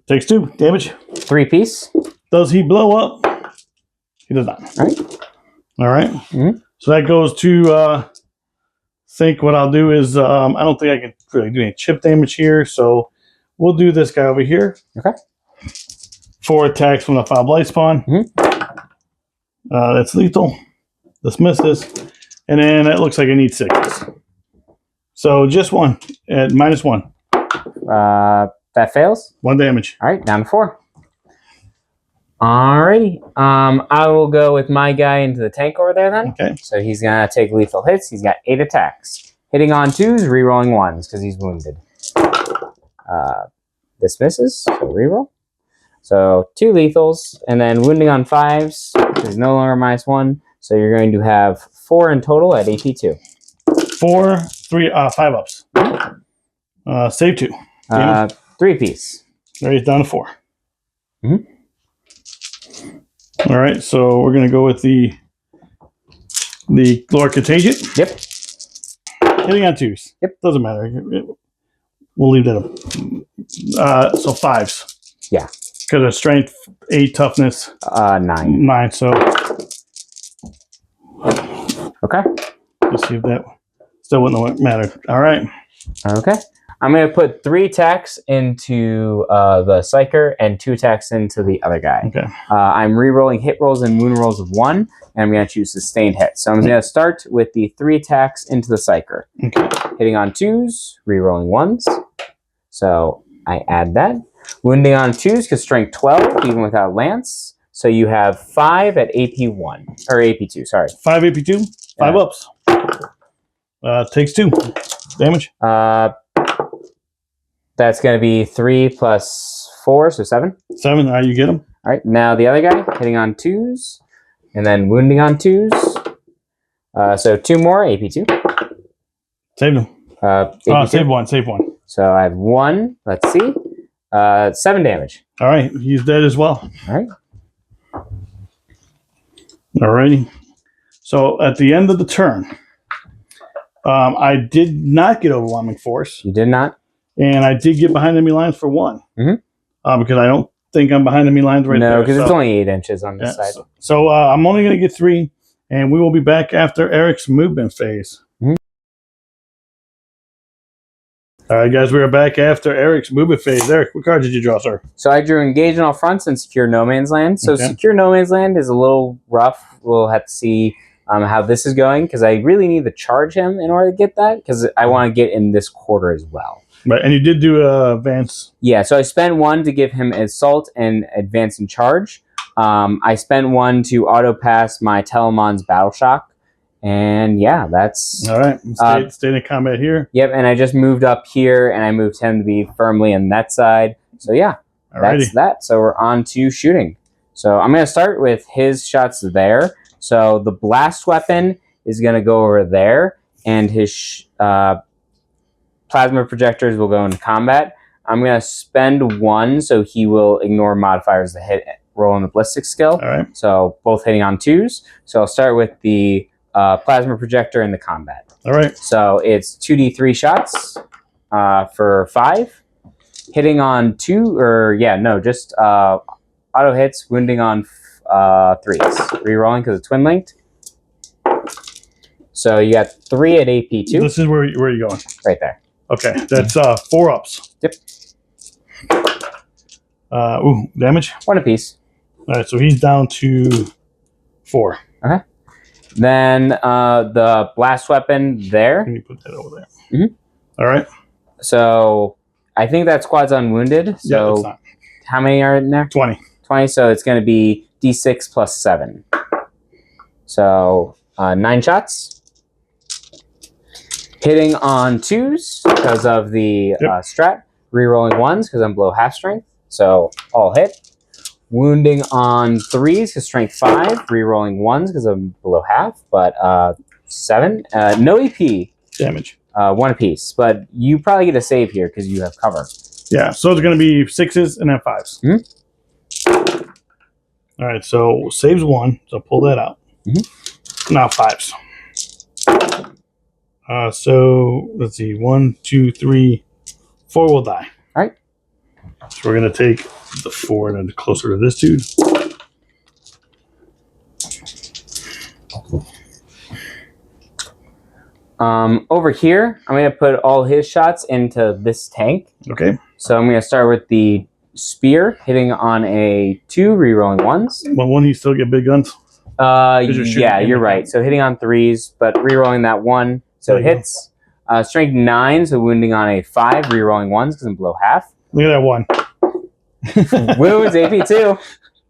Takes 2 damage. 3 piece. Does he blow up? He does not. All right. All right. Mm-hmm. So that goes to. Think what I'll do is I don't think I can really do any chip damage here, so we'll do this guy over here. Okay. 4 attacks from the Foul Blight Spawn. Mm-hmm. That's lethal. This misses, and then it looks like I need 6s. So just 1 at -1. That fails. 1 damage. All right, down to 4. Alrighty. I will go with my guy into the tank over there then. Okay. So he's gonna take lethal hits. He's got 8 attacks. Hitting on 2s, re-rolling 1s because he's wounded. This misses, so reroll. So 2 lethals, and then wounding on 5s is no longer -1. So you're going to have 4 in total at AP2. 4, 3, 5 ups. Save 2. 3 piece. There he's down to 4. Mm-hmm. All right, so we're going to go with the Lord Contagion. Yep. Hitting on 2s. Yep. Doesn't matter. We'll leave that up. So 5s. Yeah. Because of strength, 8, toughness. 9. 9, so. Okay. Let's see if that still wouldn't matter. All right. Okay. I'm going to put 3 attacks into the Psyker and 2 attacks into the other guy. Okay. I'm re-rolling hit rolls and wound rolls of 1, and I'm going to choose sustained hits. So I'm going to start with the 3 attacks into the Psyker. Okay. Hitting on 2s, re-rolling 1s. So I add that. Wounding on 2s because strength 12, even without Lance. So you have 5 at AP1. Or AP2, sorry. 5 AP2, 5 ups. Takes 2 damage. That's going to be 3 plus 4, so 7. 7, all right, you get him. All right, now the other guy, hitting on 2s, and then wounding on 2s. So 2 more, AP2. Save him. AP2. Save 1. So I have 1, let's see, 7 damage. All right, he's dead as well. All right. All righty. So at the end of the turn, I did not get overwhelming force. You did not? And I did get behind enemy lines for 1. Mm-hmm. Because I don't think I'm behind enemy lines right there. No, because it's only 8 inches on this side. So I'm only going to get 3, and we will be back after Eric's movement phase. Mm-hmm. All right, guys, we are back after Eric's movement phase. Eric, what card did you draw, sir? So I drew Engage on all fronts and Secure No Man's Land. So Okay. Secure No Man's Land is a little rough. We'll have to see how this is going, because I really need to charge him in order to get that, because I want to get in this quarter as well. Right, and you did do advance. Yeah, so I spent 1 to give him assault and advance and charge. I spent 1 to auto pass my Telemon's battle shock. And yeah, that's all right. Stayed in combat here. Yep, and I just moved up here, and I moved him to be firmly on that side. So yeah, that's that. So we're on to shooting. So I'm going to start with his shots there. So the blast weapon is going to go over there, and his plasma projectors will go into combat. I'm going to spend 1, so he will ignore modifiers to hit roll on the ballistic skill. All right. So both hitting on 2s. So I'll start with the plasma projector in the combat. All right. So it's 2d3 shots for 5. Hitting on 2, or yeah, no, just auto hits, wounding on 3s. Rerolling because it's twin linked. So you got 3 at AP2. This is where you're going. Right there. Okay, that's 4 ups. Yep. Damage? 1 apiece. All right, so he's down to 4. Okay. Then the blast weapon there. Can you put that over there? Mm-hmm. All right. So I think that squad's unwounded. So yeah, how many are in there? 20. 20, so it's going to be D6 plus 7. So 9 shots. Hitting on 2s because of the strat. Rerolling 1s because I'm below half strength. So all hit. Wounding on 3s because strength 5. Rerolling 1s because I'm below half, but 7. No EP. Damage. 1 apiece. But you probably get a save here because you have cover. Yeah, so it's going to be 6s and then 5s. Mm-hmm. All right, so saves 1, so pull that out. Mm-hmm. Now 5s. So let's see, 1, 2, 3, 4 will die. All right. So we're going to take the 4 and then closer to this dude. Over here, I'm going to put all his shots into this tank. Okay. So I'm going to start with the spear, hitting on a 2, rerolling 1s. Well, one, you still get big guns. Yeah, you're right. So hitting on 3s, but rerolling that 1, so it hits. Strength 9, so wounding on a 5, rerolling 1s because I'm below half. Look at that 1. Wounds, AP2.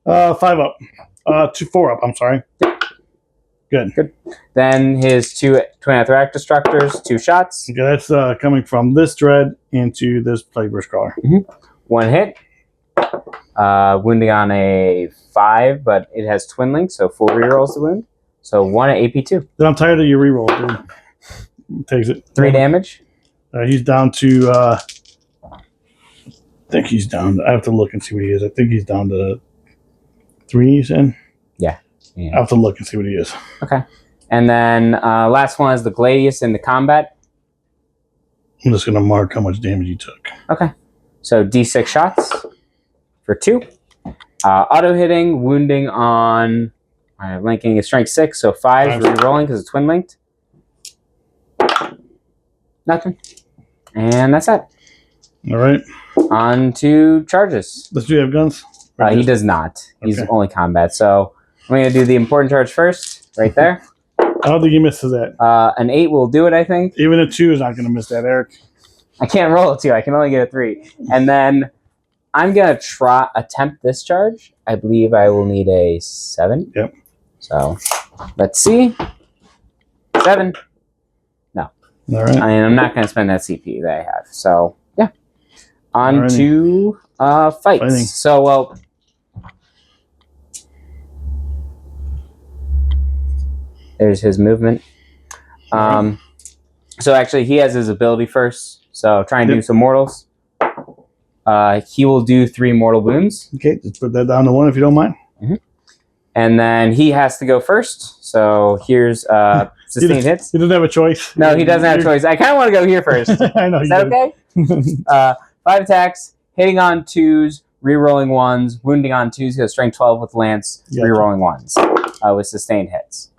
5 up. 4 up, I'm sorry. Good. Then his 2 twin athrac destructors, 2 shots. Okay, that's coming from this dread into this plague burst crawler. Mm-hmm. 1 hit. Wounding on a 5, but it has twin links, so full rerolls the wound. So 1 at AP2. Then I'm tired of your reroll, dude. Takes it. 3 damage. He's down to. I think he's down. I have to look and see what he is. I think he's down to 3s in. Yeah. I have to look and see what he is. Okay. And then last one is the Gladius in the combat. I'm just going to mark how much damage he took. Okay. So D6 shots for 2. Auto hitting, wounding on linking is strength 6, so 5 re-rolling because it's twin linked. Nothing. And that's it. All right. On to charges. Does he have guns? He does not. He's only combat. So I'm going to do the important charge first, right there. I don't think he misses that. An 8 will do it, I think. Even a 2 is not going to miss that, Eric. I can't roll a 2. I can only get a 3. And then I'm going to attempt this charge. I believe I will need a 7. Yep. So let's see. 7. No. All right. I'm not going to spend that CP that I have. So, yeah. On to fights. Fighting. So, well... There's his movement. So actually, he has his ability first. So try and do some mortals. He will do 3 mortal wounds. Okay, just put that down to 1 if you don't mind. Mm-hmm. And then he has to go first. So here's sustained hits. He doesn't have a choice. No, he doesn't have a choice. I kind of want to go here first. I know. Is that okay? 5 attacks, hitting on 2s, re-rolling 1s, wounding on 2s because strength 12 with lance, re-rolling 1s with sustained hits.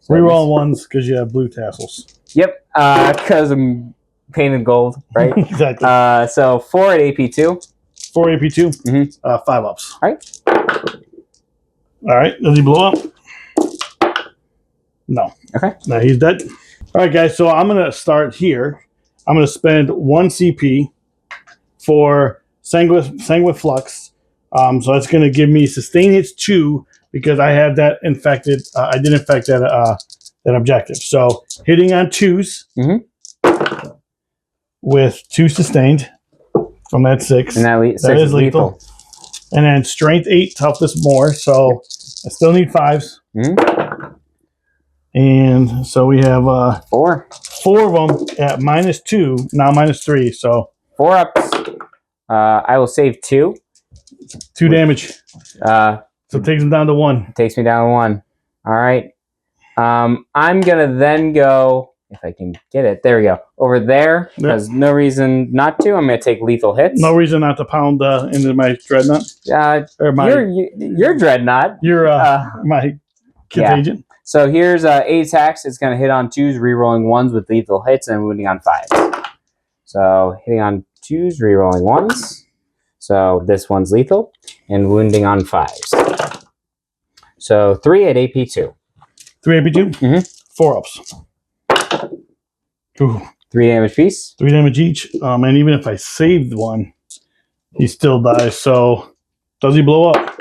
Reroll 1s because you have blue tassels. Yep, because I'm painted gold, right? Exactly. So 4 at AP2. 4 AP2. Mm-hmm. 5 ups. All right. All right. Does he blow up? No. Okay. No, he's dead. All right, guys. So I'm going to start here. I'm going to spend 1 CP for Sanguine Flux. So that's going to give me sustain hits 2 because I have that infected. I did infect that objective. So hitting on 2s with 2 sustained from that 6. And that is lethal. And then strength 8, toughness more. So I still need 5s. And so we have 4 of them at -2, now -3. So 4 ups. I will save 2. 2 damage. So it takes them down to 1. Takes me down to 1. All right. I'm gonna then go, if I can get it. There we go. Over there. There's no reason not to. I'm gonna take lethal hits. No reason not to pound into my dreadnought. Or your dreadnought. My contagion. So here's 8 attacks. It's gonna hit on 2s, rerolling 1s with lethal hits, and wounding on 5s. So hitting on 2s, rerolling 1s. So this one's lethal, and wounding on 5s. So 3 at AP2. 3 AP2? 4 ups. Ooh. 3 damage piece. 3 damage each. And even if I saved one, he still dies. So does he blow up?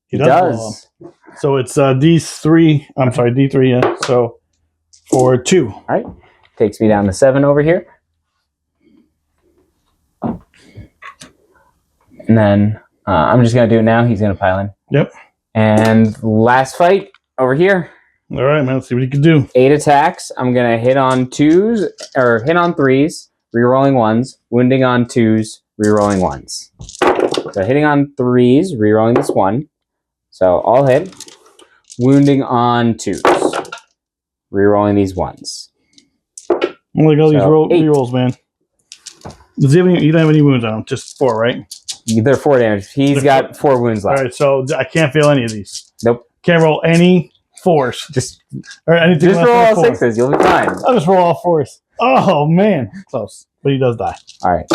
He does. Blow up. So it's D3. I'm sorry, D3, yeah. So for 2. All right. Takes me down to 7 over here. And then I'm just going to do it now. He's going to pile in. Yep. And last fight over here. All right, man. Let's see what he can do. 8 attacks. I'm going to hit on 2s, or hit on 3s, rerolling 1s, wounding on 2s, rerolling 1s. So hitting on 3s, rerolling this 1. So all hit. Wounding on 2s. Rerolling these 1s. Look at all these rerolls, man. Does he have any, you don't have any wounds on him? Just 4, right? They're 4 damage. He's got 4 wounds left. All right, so I can't fail any of these. Nope. Can't roll any 4s. Just anything roll all 6s. You'll be fine. I'll just roll all 4s. Oh, man. Close. But he does die. All right.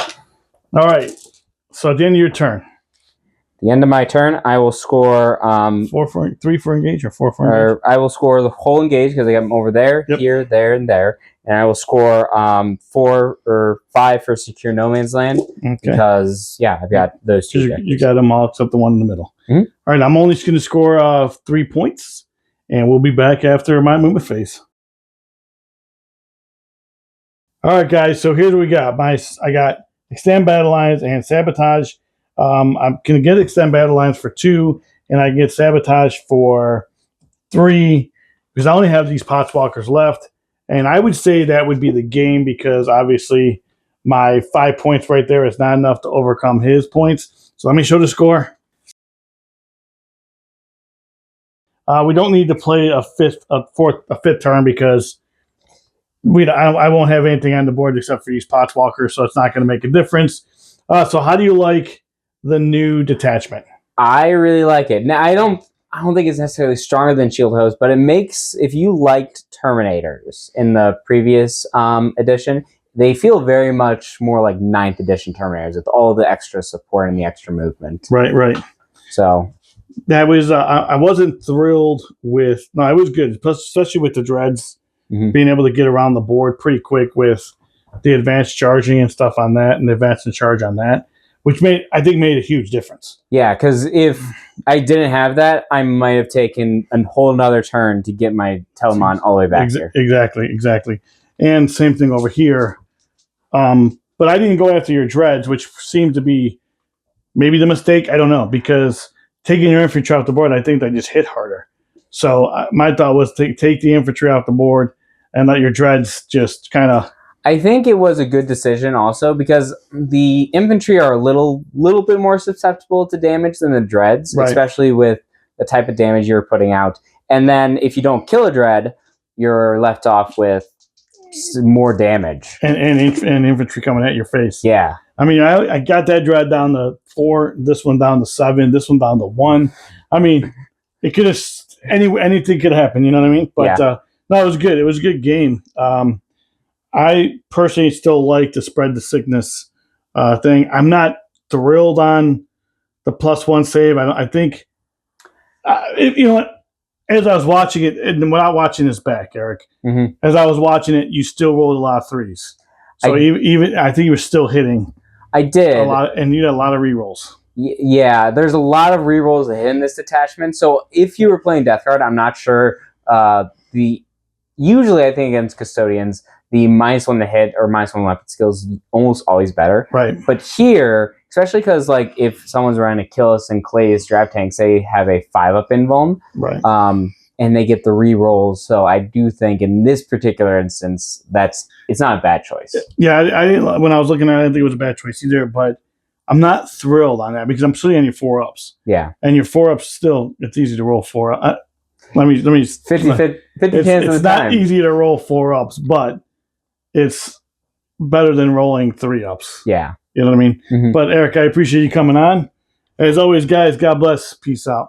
All right. So at the end of your turn. The end of my turn, I will score 3 for engage or 4 for engage? I will score the whole engage because I got them over there, here, there, and there. And I will score 4 or 5 for secure no man's land because I've got those 2. You got them all except the one in the middle. All right, I'm only just going to score 3 points, and we'll be back after my movement phase. All right, guys. So here's what we got. I got extend battle lines and sabotage. I'm going to get extend battle lines for 2, and I get sabotage for 3 because I only have these Potswalkers left. And I would say that would be the game because obviously my 5 points right there is not enough to overcome his points. So let me show the score. We don't need to play a fifth turn because I won't have anything on the board except for these Potswalkers, so it's not going to make a difference. So how do you like the new detachment? I really like it. Now I don't think it's necessarily stronger than Shield Hose, but it makes, if you liked Terminators in the previous edition, they feel very much more like 9th edition Terminators with all the extra support and the extra movement. Right. So that was I wasn't thrilled with. No, it was good, especially with the dreads being able to get around the board pretty quick with the advanced charging and stuff on that, and the advanced and charge on that, which I think made a huge difference. Yeah, because if I didn't have that, I might have taken a whole another turn to get my Telemon all the way back here. Exactly. And same thing over here. But I didn't go after your dreads, which seemed to be maybe the mistake. I don't know, because taking your infantry off the board, I think they just hit harder. So my thought was to take the infantry off the board and let your dreads just kind of... I think it was a good decision also because the infantry are a little bit more susceptible to damage than the dreads, especially with the type of damage you're putting out. And then if you don't kill a dread, you're left off with more damage. And infantry coming at your face. Yeah. I mean, I got that dread down to 4, this one down to 7, this one down to 1. I mean, it could have... anything could happen, you know what I mean? But no, it was good. It was a good game. I personally still like to spread the sickness thing. I'm not thrilled on the +1 save. I think, you know what? As I was watching it, and without watching this back, Eric, as I was watching it, you still rolled a lot of 3s. So even I think you were still hitting I did a lot, and you had a lot of rerolls. Yeah, there's a lot of rerolls in this detachment. So if you were playing Death Guard, I'm not sure. Usually I think against Custodians, the -1 to hit or -1 weapon skills is almost always better. Right. But here, especially because like if someone's running a Kill Us and Clay's draft tanks, they have a 5-up invuln. Right. And they get the rerolls. So I do think in this particular instance, it's not a bad choice. Yeah, I didn't, when I was looking at it, I didn't think it was a bad choice either, but I'm not thrilled on that because I'm sitting on your 4-ups. Yeah. And your 4-ups still, it's easy to roll 4. Let me 50 chance of the it's not time. easy to roll 4-ups, but it's better than rolling 3-ups. Yeah. You know what I mean? Mm-hmm. But Eric, I appreciate you coming on. As always, guys, God bless. Peace out.